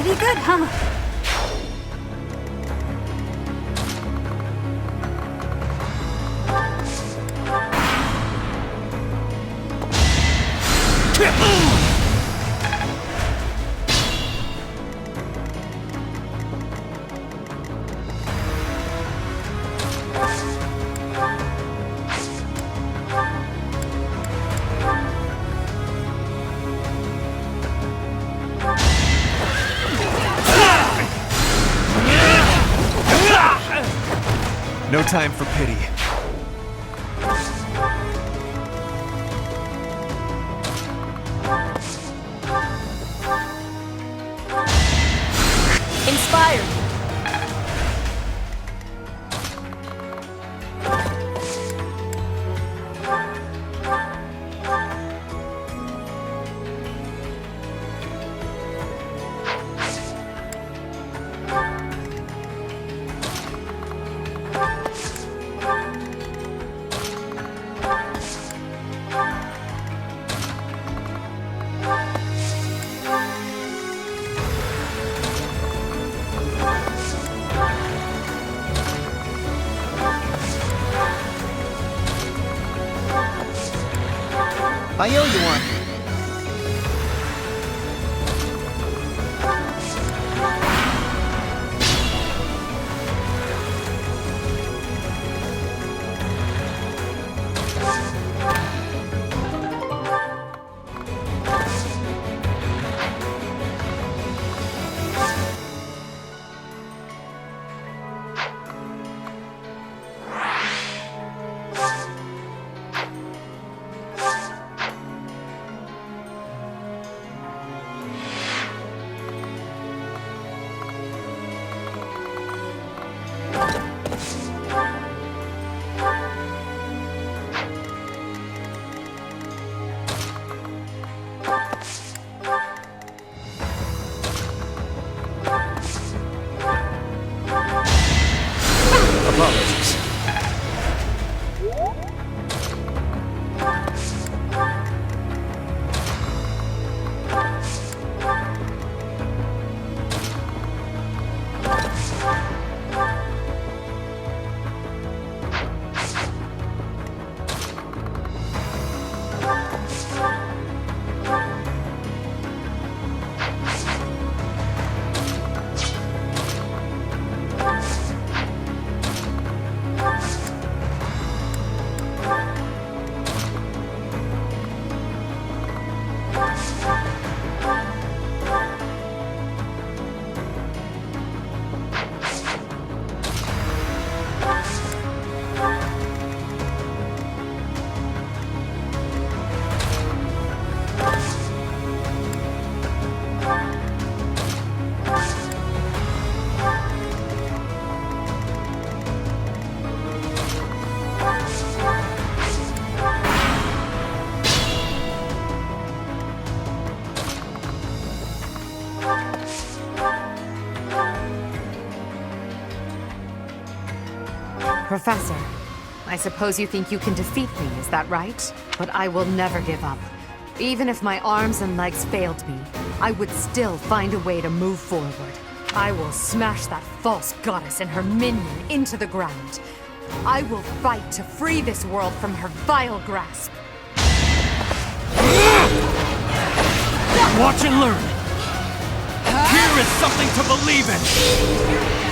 Pretty good, huh? No time for pity. Inspired. I owe you one. Professor, I suppose you think you can defeat me, is that right? But I will never give up. Even if my arms and legs failed me, I would still find a way to move forward. I will smash that false goddess and her minion into the ground. I will fight to free this world from her vile grasp. Watch and learn. Here is something to believe in.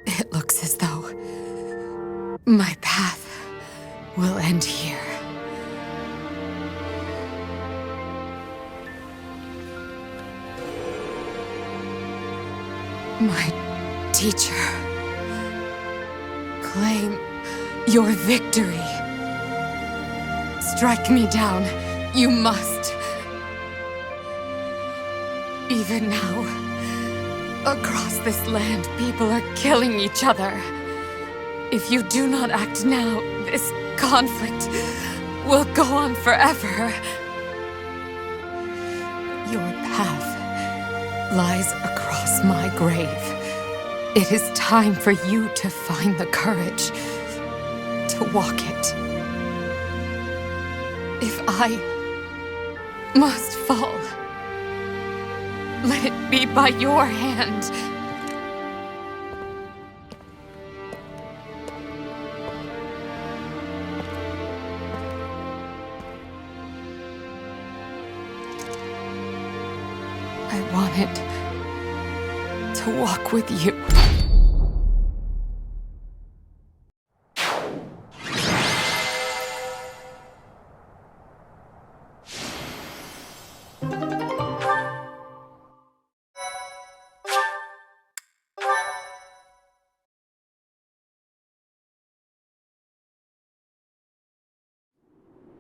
It looks as though my path will end here. My teacher, claim your victory. Strike me down, you must. Even now, across this land, people are killing each other. If you do not act now, this conflict will go on forever. Your path lies across my grave. It is time for you to find the courage to walk it. If I must fall, let it be by your hand. I wanted to walk with you.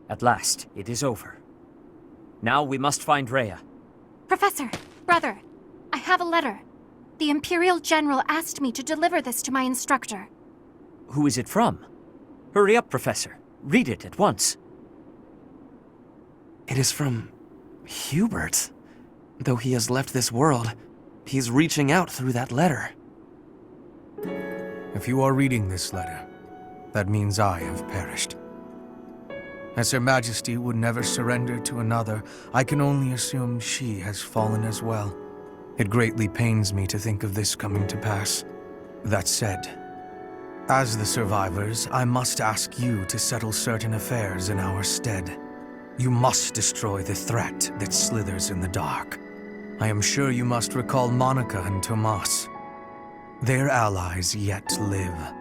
At last, it is over. Now we must find Rhea. Professor, brother, I have a letter. The Imperial General asked me to deliver this to my instructor. Who is it from? Hurry up, Professor. Read it at once. It is from Hubert. Though he has left this world, he's reaching out through that letter. If you are reading this letter, that means I have perished. As Her Majesty would never surrender to another, I can only assume she has fallen as well. It greatly pains me to think of this coming to pass. That said, as the survivors, I must ask you to settle certain affairs in our stead. You must destroy the threat that slithers in the dark. I am sure you must recall Monica and Tomas. Their allies yet live.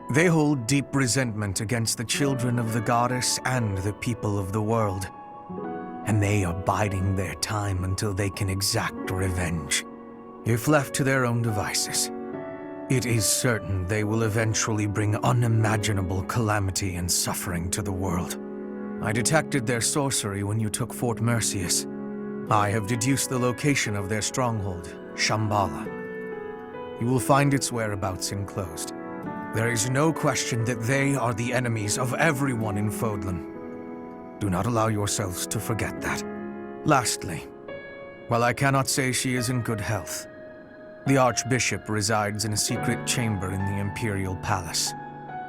They hold deep resentment against the children of the goddess and the people of the world. And they are biding their time until they can exact revenge. If left to their own devices, it is certain they will eventually bring unimaginable calamity and suffering to the world. I detected their sorcery when you took Fort Mercius. I have deduced the location of their stronghold, Shambhala. You will find its whereabouts enclosed. There is no question that they are the enemies of everyone in Fodlan. Do not allow yourselves to forget that. Lastly, while I cannot say she is in good health, the Archbishop resides in a secret chamber in the Imperial Palace.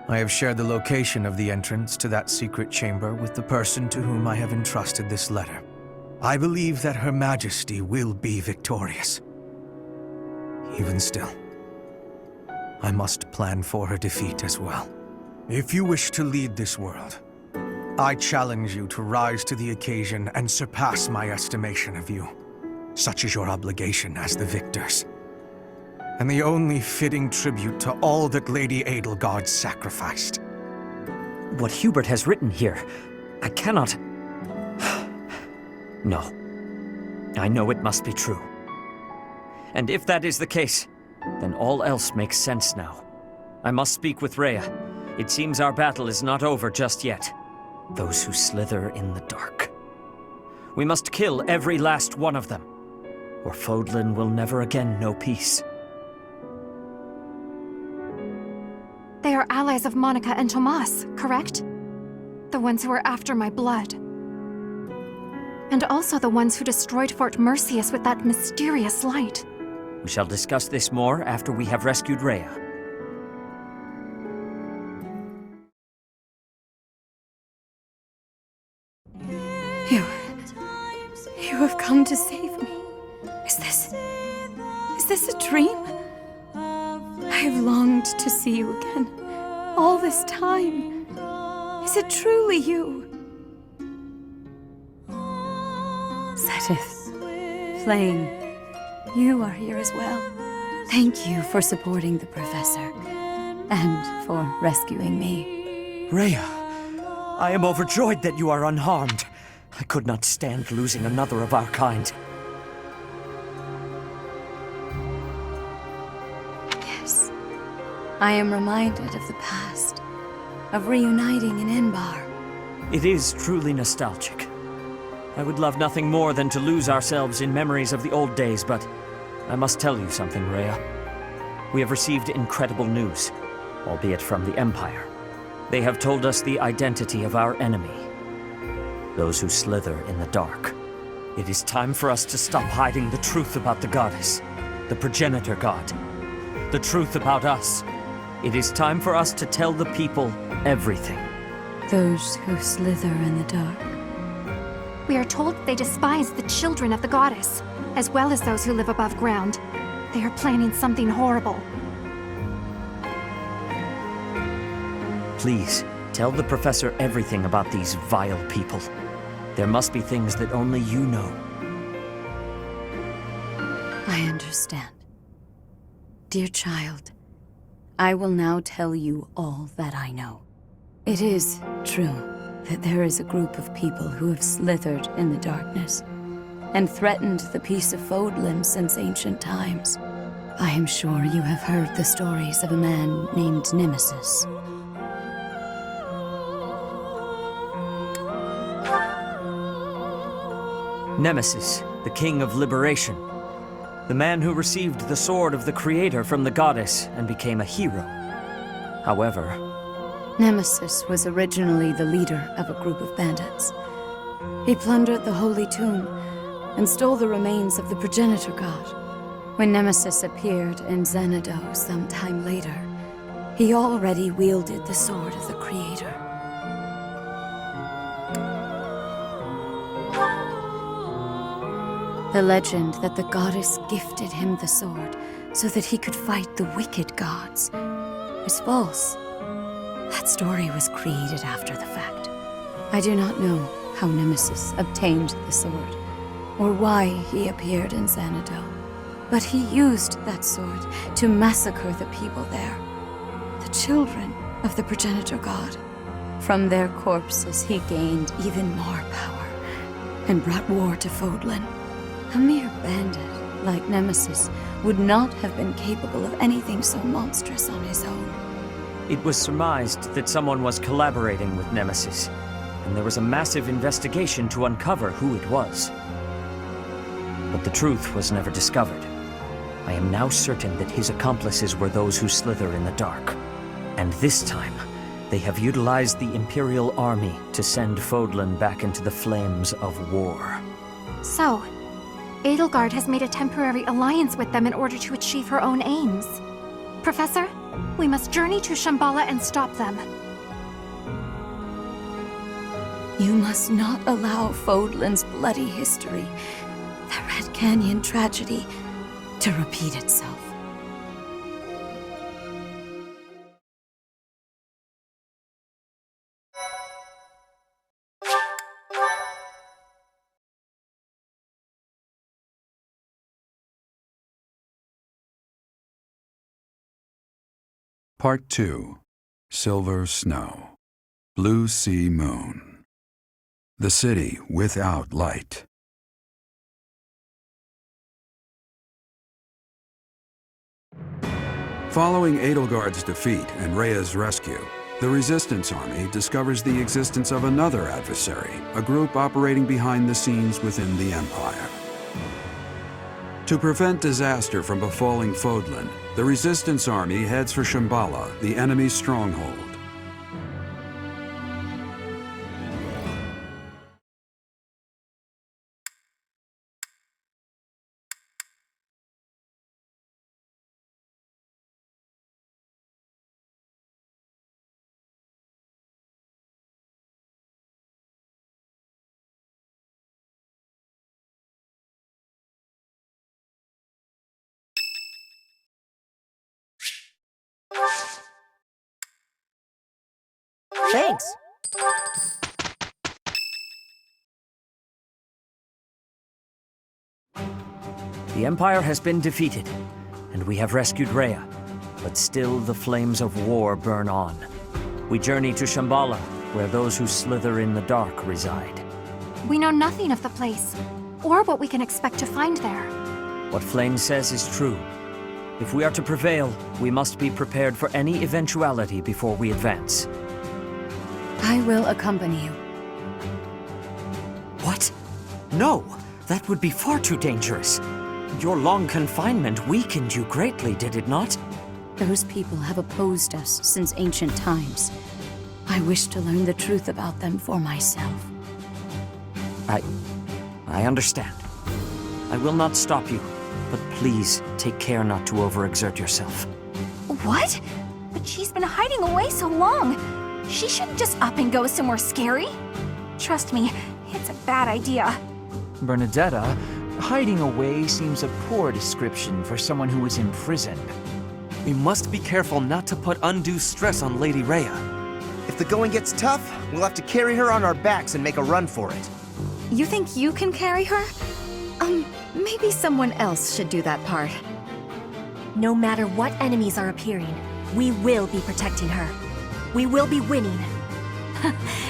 I have shared the location of the entrance to that secret chamber with the person to whom I have entrusted this letter. I believe that Her Majesty will be victorious. Even still, I must plan for her defeat as well. If you wish to lead this world, I challenge you to rise to the occasion and surpass my estimation of you. Such is your obligation as the victors. And the only fitting tribute to all that Lady Edelgard sacrificed. What Hubert has written here, I cannot... No. I know it must be true. And if that is the case, then all else makes sense now. I must speak with Rhea. It seems our battle is not over just yet. Those who slither in the dark. We must kill every last one of them, or Fodlan will never again know peace. They are allies of Monica and Tomas, correct? The ones who are after my blood. And also the ones who destroyed Fort Mercius with that mysterious light. We shall discuss this more after we have rescued Rhea. You have come to save me. Is this a dream? I have longed to see you again, all this time. Is it truly you? Setith, Flame, you are here as well. Thank you for supporting the Professor, and for rescuing me. Rhea, I am overjoyed that you are unharmed. I could not stand losing another of our kind. Yes. I am reminded of the past, of reuniting in Enbar. It is truly nostalgic. I would love nothing more than to lose ourselves in memories of the old days, but I must tell you something, Rhea. We have received incredible news, albeit from the Empire. They have told us the identity of our enemy. Those who slither in the dark. It is time for us to stop hiding the truth about the goddess, the progenitor god. The truth about us. It is time for us to tell the people everything. Those who slither in the dark. We are told they despise the children of the goddess, as well as those who live above ground. They are planning something horrible. Please, tell the Professor everything about these vile people. There must be things that only you know. I understand. Dear child, I will now tell you all that I know. It is true that there is a group of people who have slithered in the darkness and threatened the peace of Fodlan since ancient times. I am sure you have heard the stories of a man named Nemesis. Nemesis, the King of Liberation. The man who received the sword of the Creator from the goddess and became a hero. However, Nemesis was originally the leader of a group of bandits. He plundered the Holy Tomb and stole the remains of the progenitor god. When Nemesis appeared in Xanadu some time later, he already wielded the sword of the Creator. The legend that the goddess gifted him the sword so that he could fight the wicked gods is false. That story was created after the fact. I do not know how Nemesis obtained the sword, or why he appeared in Xanadu, but he used that sword to massacre the people there, the children of the progenitor god. From their corpses he gained even more power, and brought war to Fodlan. A mere bandit like Nemesis would not have been capable of anything so monstrous on his own. it was surmised that someone was collaborating with Nemesis, and there was a massive investigation to uncover who it was. But the truth was never discovered. I am now certain that his accomplices were those who slither in the dark. And this time, they have utilized the Imperial Army to send Fodlan back into the flames of war. So, Edelgard has made a temporary alliance with them in order to achieve her own aims. Professor, we must journey to Shambhala and stop them. You must not allow Fodlan's bloody history, the Red Canyon tragedy, to repeat itself. Part 2. Silver Snow. Blue Sea Moon. The city without light. Following Edelgard's defeat and Rhea's rescue, the Resistance Army discovers the existence of another adversary, a group operating behind the scenes within the Empire. To prevent disaster from befalling Fodlan, the Resistance Army heads for Shambhala, the enemy's stronghold. Thanks. The Empire has been defeated, and we have rescued Rhea. But still the flames of war burn on. We journey to Shambhala, where those who slither in the dark reside. We know nothing of the place, or what we can expect to find there. What Flame says is true. If we are to prevail, we must be prepared for any eventuality before we advance. I will accompany you. What? No! That would be far too dangerous. Your long confinement weakened you greatly, did it not? Those people have opposed us since ancient times. I wish to learn the truth about them for myself. I understand. I will not stop you, but please take care not to overexert yourself. What? But she's been hiding away so long. She shouldn't just up and go somewhere scary. Trust me, it's a bad idea. Bernadetta, hiding away seems a poor description for someone who is imprisoned. We must be careful not to put undue stress on Lady Rhea. If the going gets tough, we'll have to carry her on our backs and make a run for it. You think you can carry her? Maybe someone else should do that part. No matter what enemies are appearing, we will be protecting her. We will be winning.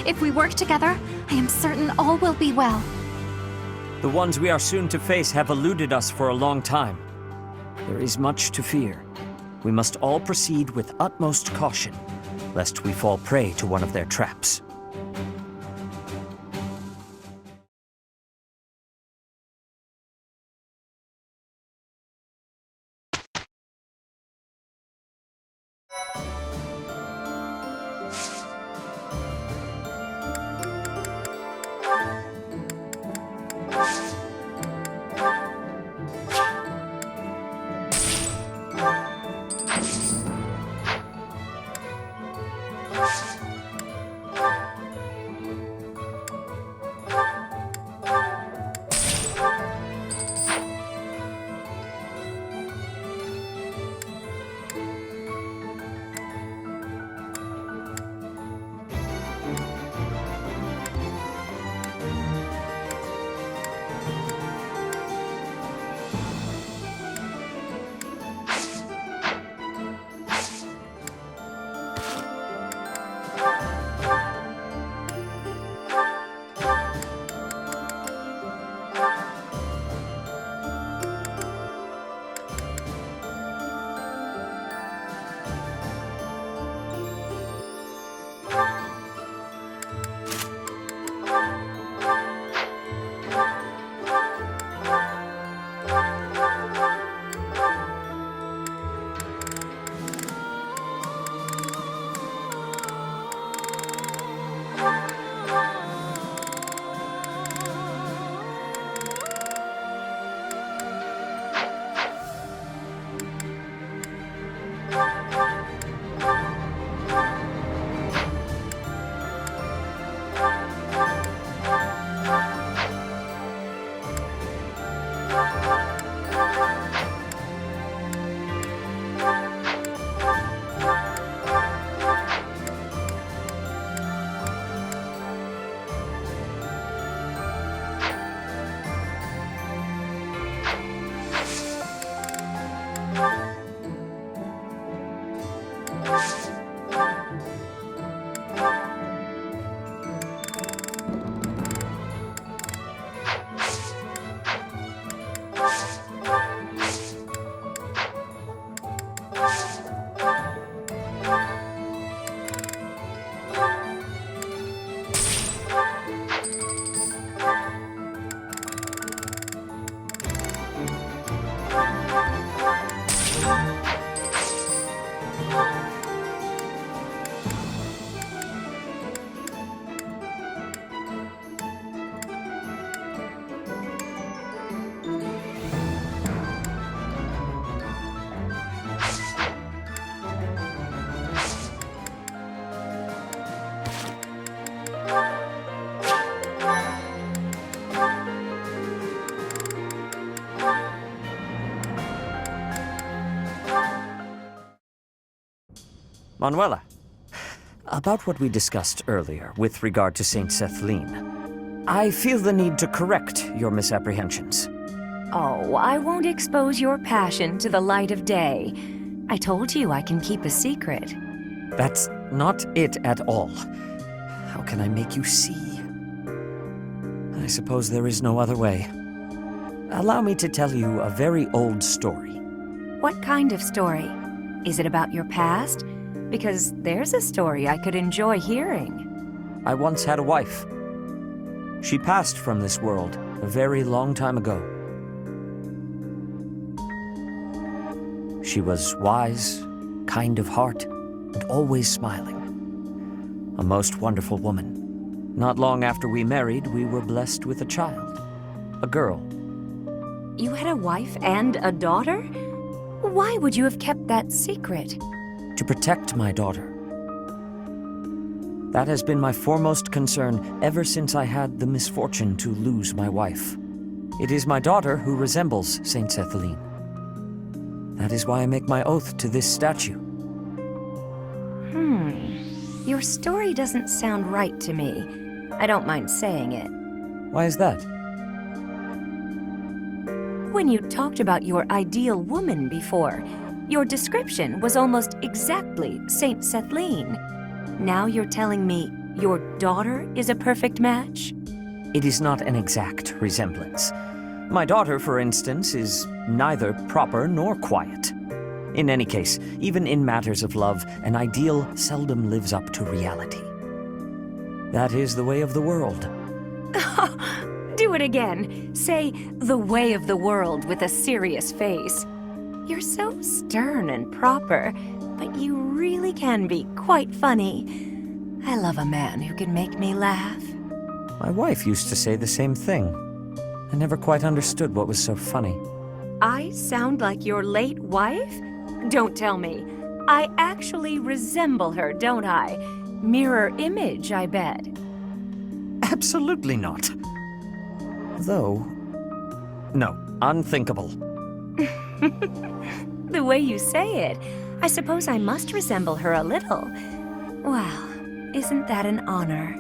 If we work together, I am certain all will be well. The ones we are soon to face have eluded us for a long time. There is much to fear. We must all proceed with utmost caution, lest we fall prey to one of their traps. Manuela, about what we discussed earlier with regard to Saint Cethline, I feel the need to correct your misapprehensions. Oh, I won't expose your passion to the light of day. I told you I can keep a secret. That's not it at all. How can I make you see? I suppose there is no other way. Allow me to tell you a very old story. What kind of story? Is it about your past? Because there's a story I could enjoy hearing. I once had a wife. She passed from this world a very long time ago. She was wise, kind of heart, and always smiling. A most wonderful woman. Not long after we married, we were blessed with a child. A girl. You had a wife and a daughter? Why would you have kept that secret? To protect my daughter. That has been my foremost concern ever since I had the misfortune to lose my wife. It is my daughter who resembles Saint Cethline. That is why I make my oath to this statue. Your story doesn't sound right to me. I don't mind saying it. Why is that? When you talked about your ideal woman before, your description was almost exactly Saint Cethline. Now you're telling me your daughter is a perfect match? It is not an exact resemblance. My daughter, for instance, is neither proper nor quiet. In any case, even in matters of love, an ideal seldom lives up to reality. That is the way of the world. Do it again. Say, the way of the world with a serious face. You're so stern and proper, but you really can be quite funny. I love a man who can make me laugh. My wife used to say the same thing. I never quite understood what was so funny. I sound like your late wife? Don't tell me. I actually resemble her, don't I? Mirror image, I bet. Absolutely not. Though... no, unthinkable. The way you say it, I suppose I must resemble her a little. Well, isn't that an honor?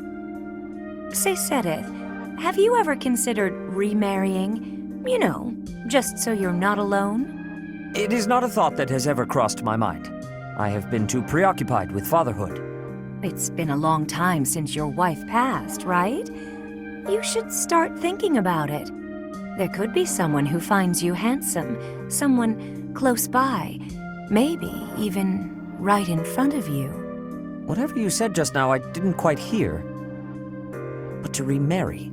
Say, Sedith, have you ever considered remarrying? You know, just so you're not alone? It is not a thought that has ever crossed my mind. I have been too preoccupied with fatherhood. It's been a long time since your wife passed, right? You should start thinking about it. There could be someone who finds you handsome, someone close by, maybe even right in front of you. Whatever you said just now, I didn't quite hear. But to remarry,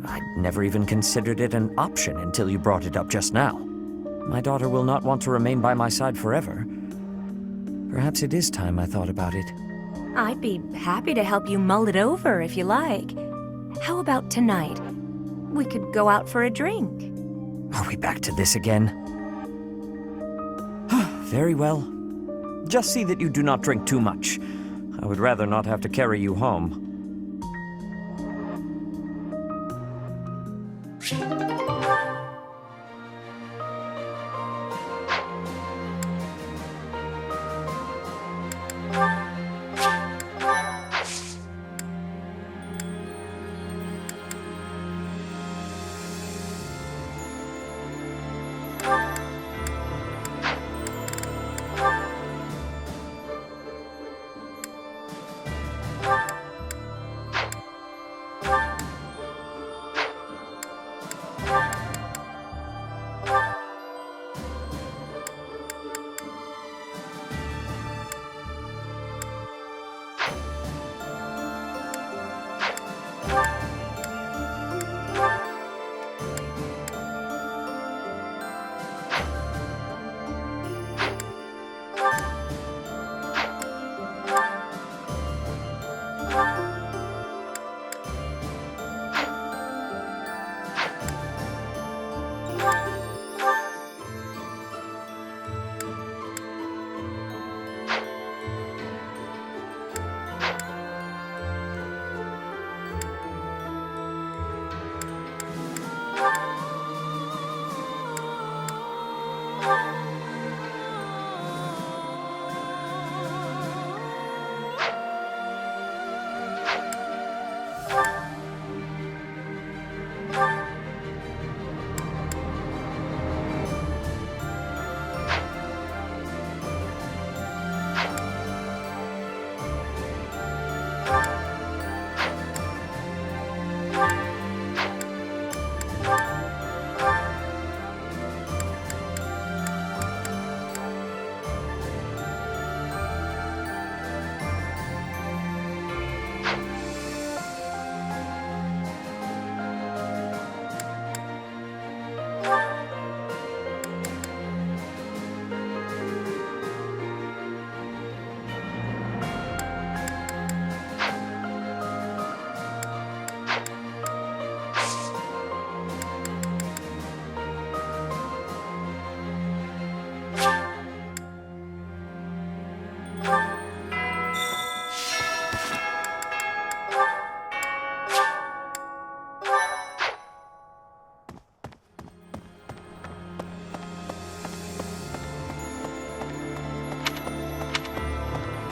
I'd never even considered it an option until you brought it up just now. My daughter will not want to remain by my side forever. Perhaps it is time I thought about it. I'd be happy to help you mull it over if you like. How about tonight? We could go out for a drink. Are we back to this again? Very well. Just see that you do not drink too much. I would rather not have to carry you home.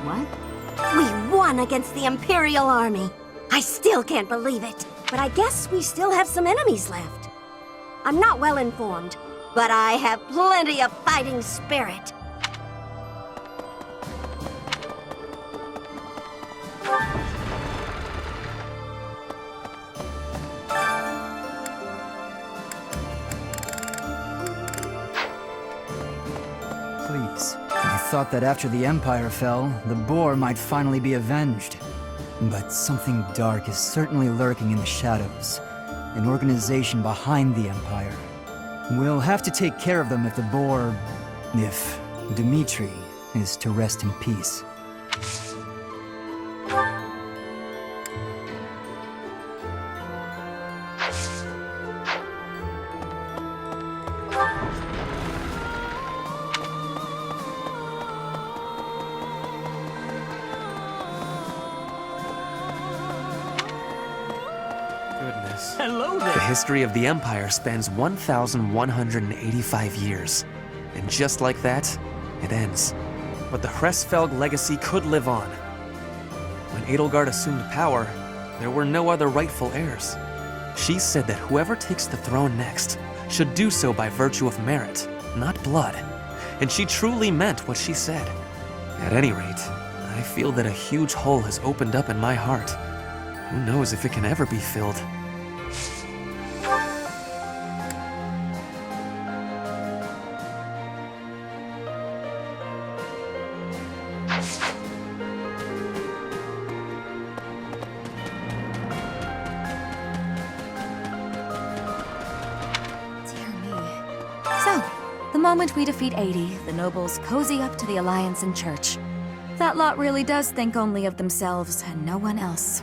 What? We won against the Imperial Army. I still can't believe it. But I guess we still have some enemies left. I'm not well informed, but I have plenty of fighting spirit. Please. I thought that after the Empire fell, the boar might finally be avenged. But something dark is certainly lurking in the shadows. An organization behind the Empire. We'll have to take care of them if the boar... if Dimitri is to rest in peace. Hello there! The history of the Empire spans 1,185 years. And just like that, it ends. But the Hresfelg legacy could live on. When Edelgard assumed power, there were no other rightful heirs. She said that whoever takes the throne next should do so by virtue of merit, not blood. And she truly meant what she said. At any rate, I feel that a huge hole has opened up in my heart. Who knows if it can ever be filled? The moment we defeat 80, the nobles cozy up to the Alliance and Church. That lot really does think only of themselves and no one else.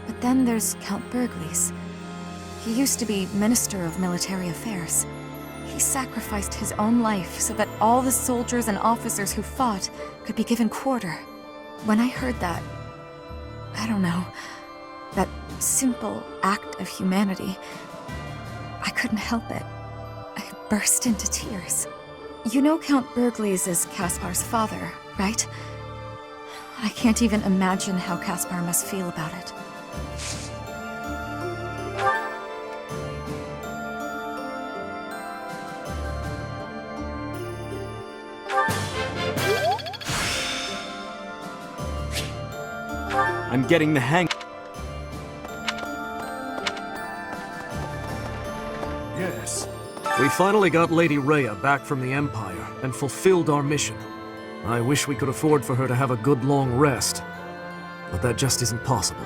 But then there's Count Burgles. He used to be Minister of Military Affairs. He sacrificed his own life so that all the soldiers and officers who fought could be given quarter. When I heard that, I don't know, that simple act of humanity, I couldn't help it. I burst into tears. You know Count Burgles is Caspar's father, right? I can't even imagine how Caspar must feel about it. I'm getting the hang. Yes. We finally got Lady Rhea back from the Empire and fulfilled our mission. I wish we could afford for her to have a good long rest, but that just isn't possible.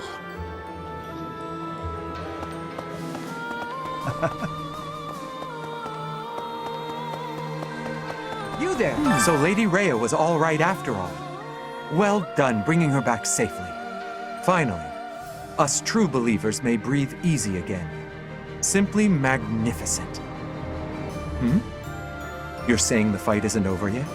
You there! So Lady Rhea was all right after all. Well done bringing her back safely. Finally, us true believers may breathe easy again. Simply magnificent. You're saying the fight isn't over yet?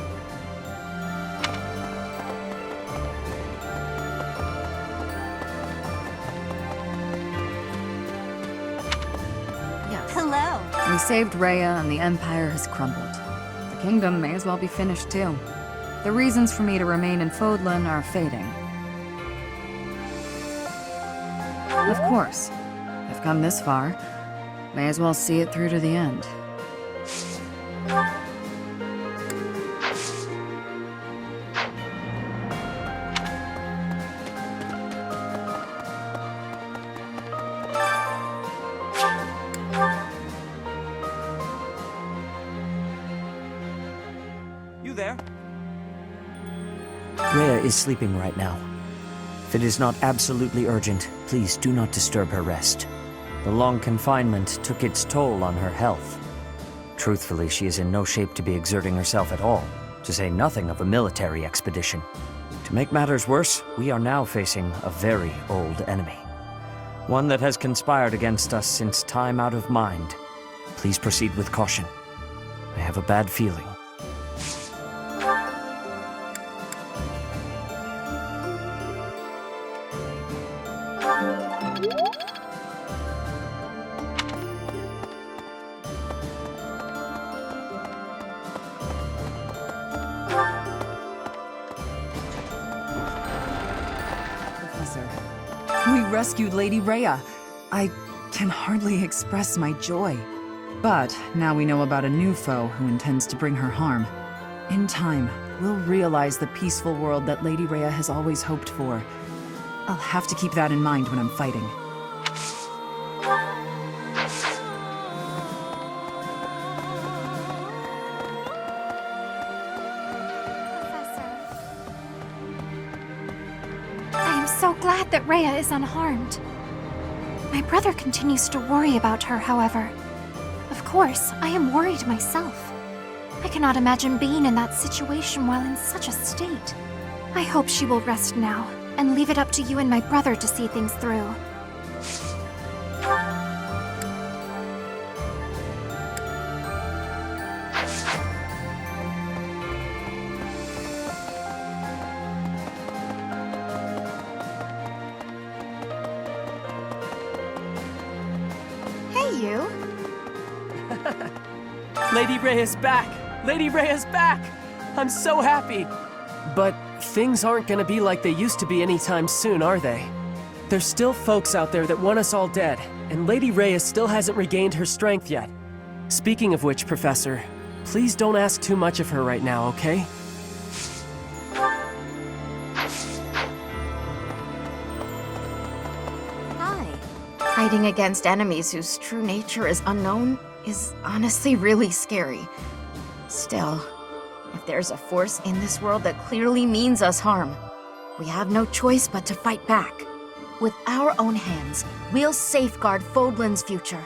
Yes. Hello. We saved Rhea and the Empire has crumbled. The kingdom may as well be finished too. The reasons for me to remain in Fodlan are fading. Of course, I've come this far. May as well see it through to the end. You there? Rhea is sleeping right now. If it is not absolutely urgent, please do not disturb her rest. The long confinement took its toll on her health. Truthfully, she is in no shape to be exerting herself at all, to say nothing of a military expedition. To make matters worse, we are now facing a very old enemy. One that has conspired against us since time out of mind. Please proceed with caution. I have a bad feeling. We rescued Lady Rhea. I can hardly express my joy. But now we know about a new foe who intends to bring her harm. In time, we'll realize the peaceful world that Lady Rhea has always hoped for. I'll have to keep that in mind when I'm fighting. I am so glad that Rhea is unharmed. My brother continues to worry about her, however. Of course, I am worried myself. I cannot imagine being in that situation while in such a state. I hope she will rest now, and leave it up to you and my brother to see things through. Hey, you. Lady Rhea's back! Lady Rhea's back! I'm so happy! But things aren't gonna be like they used to be anytime soon, are they? There's still folks out there that want us all dead, and Lady Rhea still hasn't regained her strength yet. Speaking of which, Professor, please don't ask too much of her right now, okay? Hi. Fighting against enemies whose true nature is unknown is honestly really scary. Still, if there's a force in this world that clearly means us harm, we have no choice but to fight back. With our own hands, we'll safeguard Fodlan's future.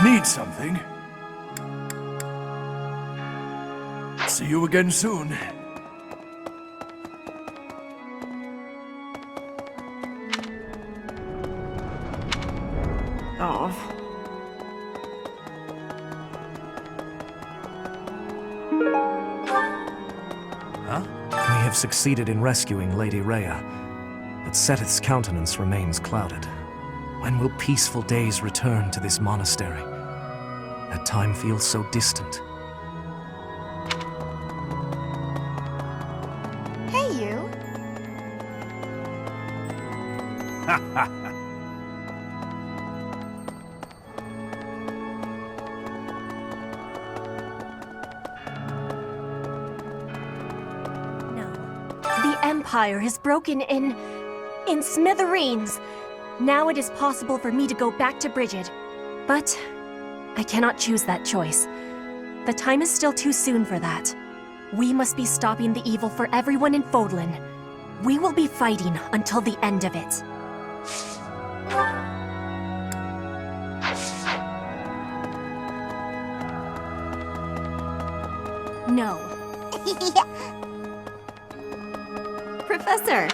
Need something? See you again soon. Oh. Huh? We have succeeded in rescuing Lady Rhea, but Seteth's countenance remains clouded. When will peaceful days return to this monastery? That time feels so distant. Hey, you. The Empire is broken in smithereens. Now it is possible for me to go back to Brigid. But I cannot choose that choice. The time is still too soon for that. We must be stopping the evil for everyone in Fodlan. We will be fighting until the end of it. No. Professor!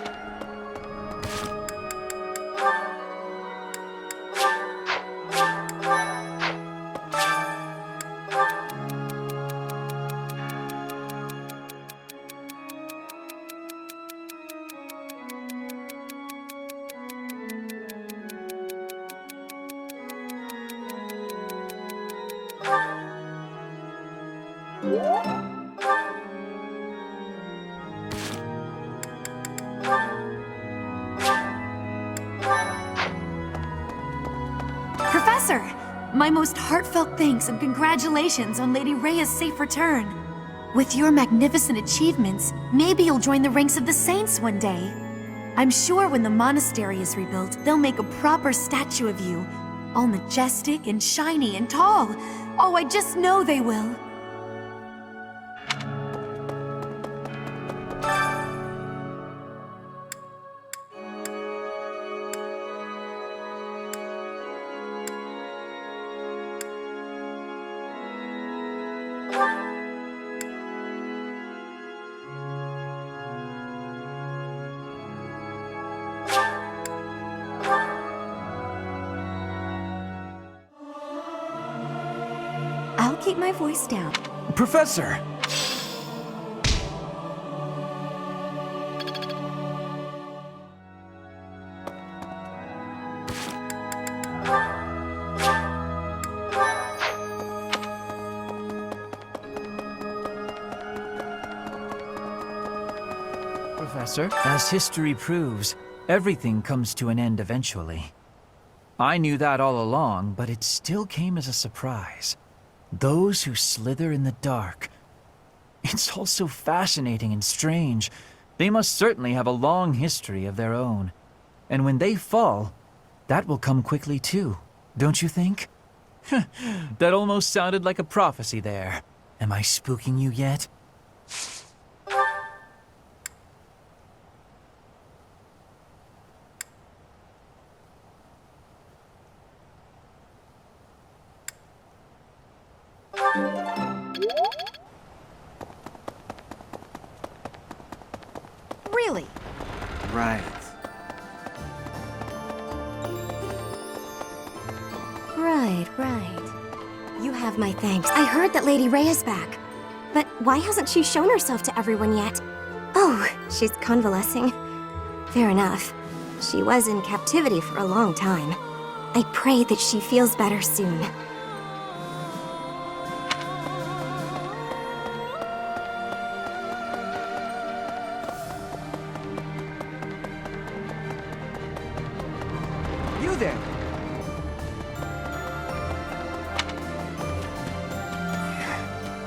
Professor! My most heartfelt thanks and congratulations on Lady Rhea's safe return. With your magnificent achievements, maybe you'll join the ranks of the Saints one day. I'm sure when the monastery is rebuilt, they'll make a proper statue of you. All majestic and shiny and tall. Oh, I just know they will. keep my voice down. Professor! Professor, as history proves, everything comes to an end eventually. I knew that all along, but it still came as a surprise. Those who slither in the dark. It's all so fascinating and strange. They must certainly have a long history of their own. And when they fall, that will come quickly too, don't you think? That almost sounded like a prophecy there. Am I spooking you yet? Really? Right. Right. You have my thanks. I heard that Lady Rhea's back. But why hasn't she shown herself to everyone yet? Oh, she's convalescing. Fair enough. She was in captivity for a long time. I pray that she feels better soon. You there!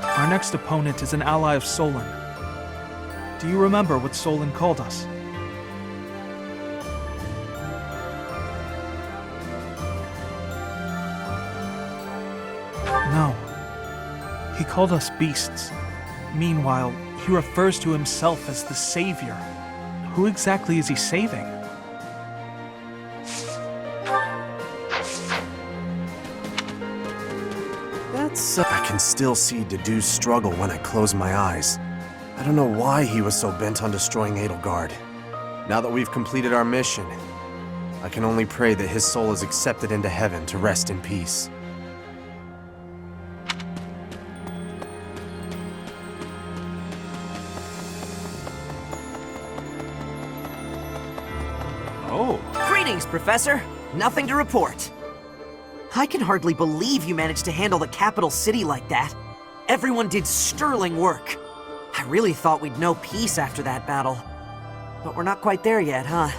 Our next opponent is an ally of Solon. Do you remember what Solon called us? No. He called us beasts. Meanwhile, he refers to himself as the Savior. Who exactly is he saving? I can still see Dedue's struggle when I close my eyes. I don't know why he was so bent on destroying Edelgard. Now that we've completed our mission, I can only pray that his soul is accepted into heaven to rest in peace. Oh. Greetings, Professor. Nothing to report. I can hardly believe you managed to handle the capital city like that. Everyone did sterling work. I really thought we'd know peace after that battle. But we're not quite there yet, huh?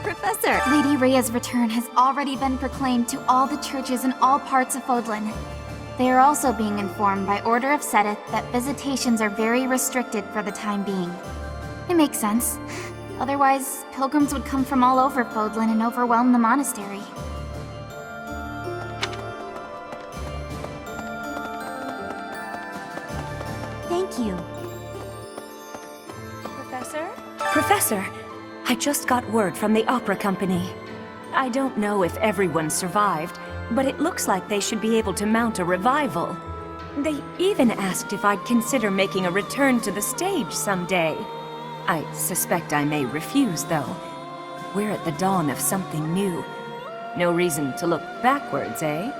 Professor! Lady Rhea's return has already been proclaimed to all the churches in all parts of Fodlan. They are also being informed by Order of Seteth that visitations are very restricted for the time being. It makes sense. Otherwise, pilgrims would come from all over Fodlan and overwhelm the monastery. Thank you. Professor? Professor, I just got word from the opera company. I don't know if everyone survived, but it looks like they should be able to mount a revival. They even asked if I'd consider making a return to the stage someday. I suspect I may refuse, though. We're at the dawn of something new. No reason to look backwards, eh?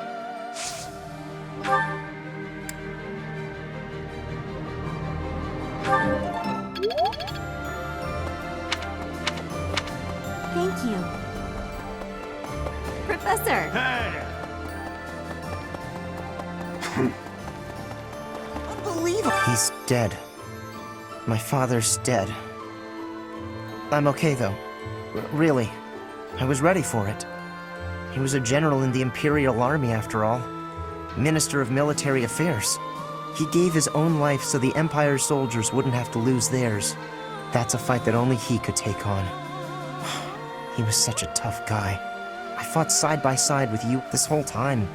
Thank you. Professor! Hey! Unbelievable! He's dead. My father's dead. I'm okay, though. Really. I was ready for it. He was a general in the Imperial Army, after all. Minister of Military Affairs. He gave his own life so the Empire's soldiers wouldn't have to lose theirs. That's a fight that only he could take on. He was such a tough guy. I fought side by side with you this whole time.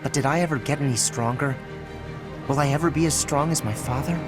But did I ever get any stronger? Will I ever be as strong as my father?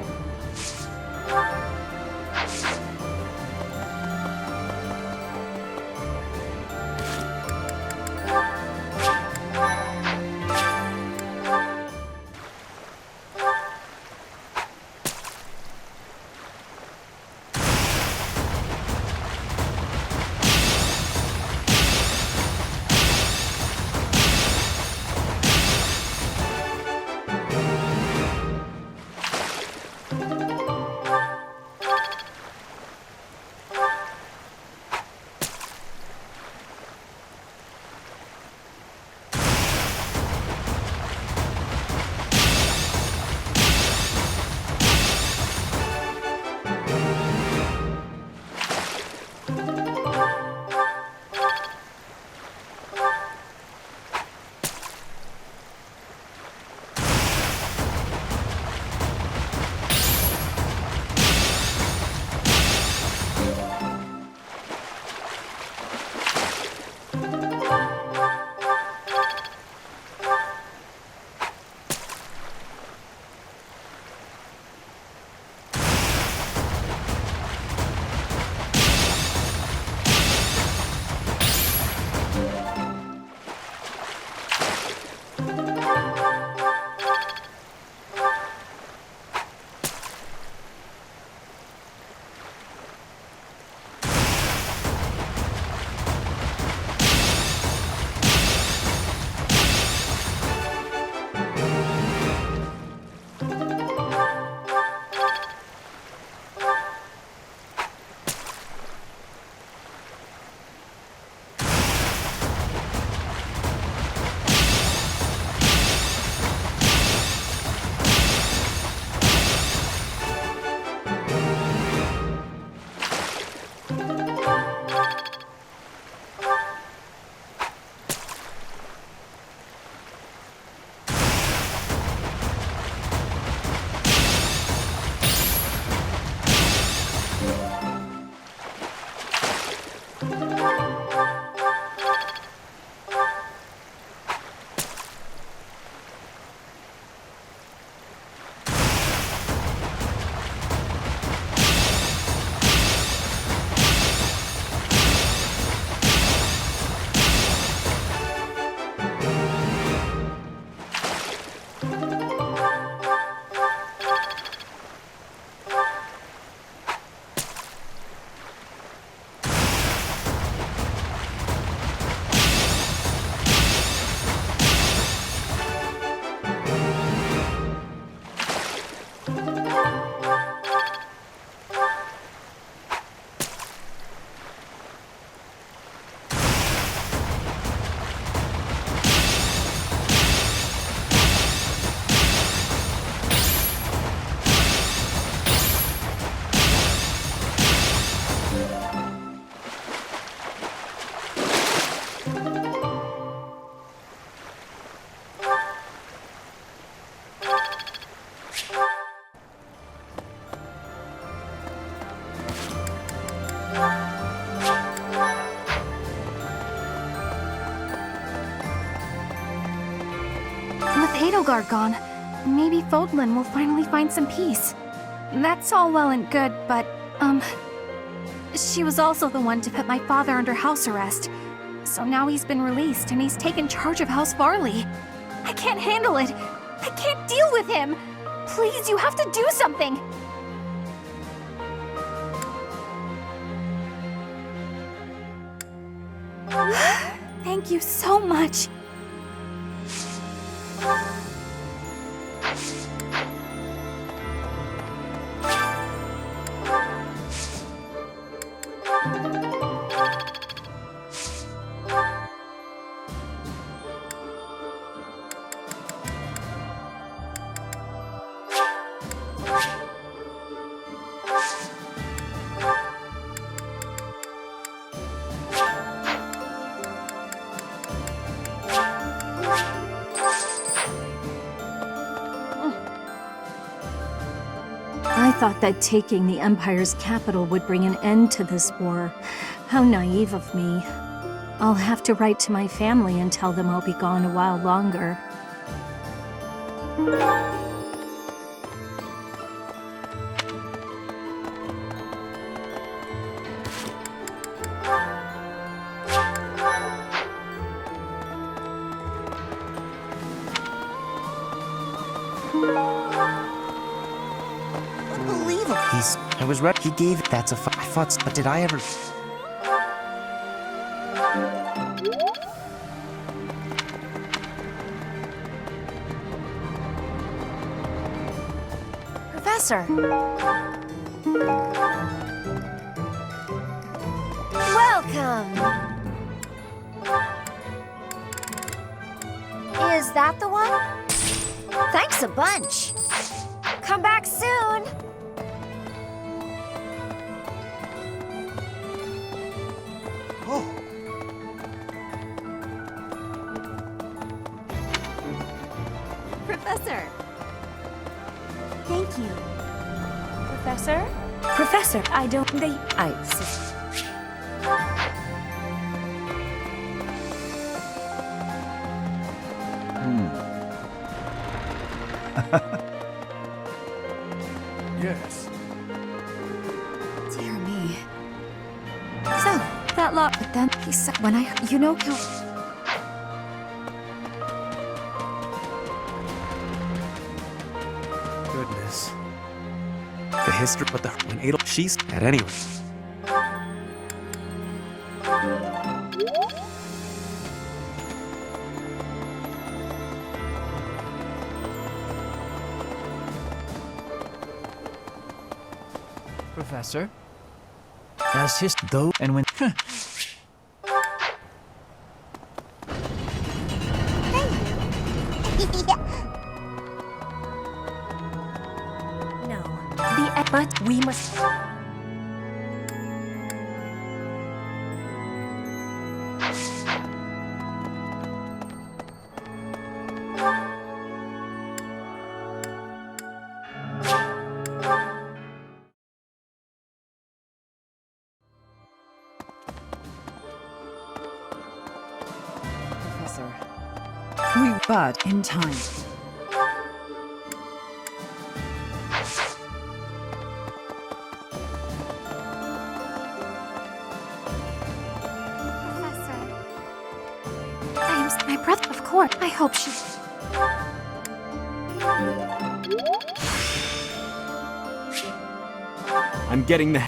Edelgard gone, maybe Fodlan will finally find some peace. That's all well and good, but, she was also the one to put my father under house arrest. So now he's been released and he's taken charge of House Varley. I can't handle it. I can't deal with him. Please, you have to do something. Thank you so much. I thought that taking the Empire's capital would bring an end to this war. How naive of me. I'll have to write to my family and tell them I'll be gone a while longer. I was ready. He gave it. That's a I thought, but did I ever? Professor! Welcome! Is that the one? Thanks a bunch! Come back soon! Professor! Thank you. Professor? Professor, I don't... Yes. Dear me. So, that lot, but then he said, when I, you know how... The history, but when Adel, she's at any rate. Professor? As his though and when No. But we must... Professor. But in time. My brother, of course. I hope she... I'm getting the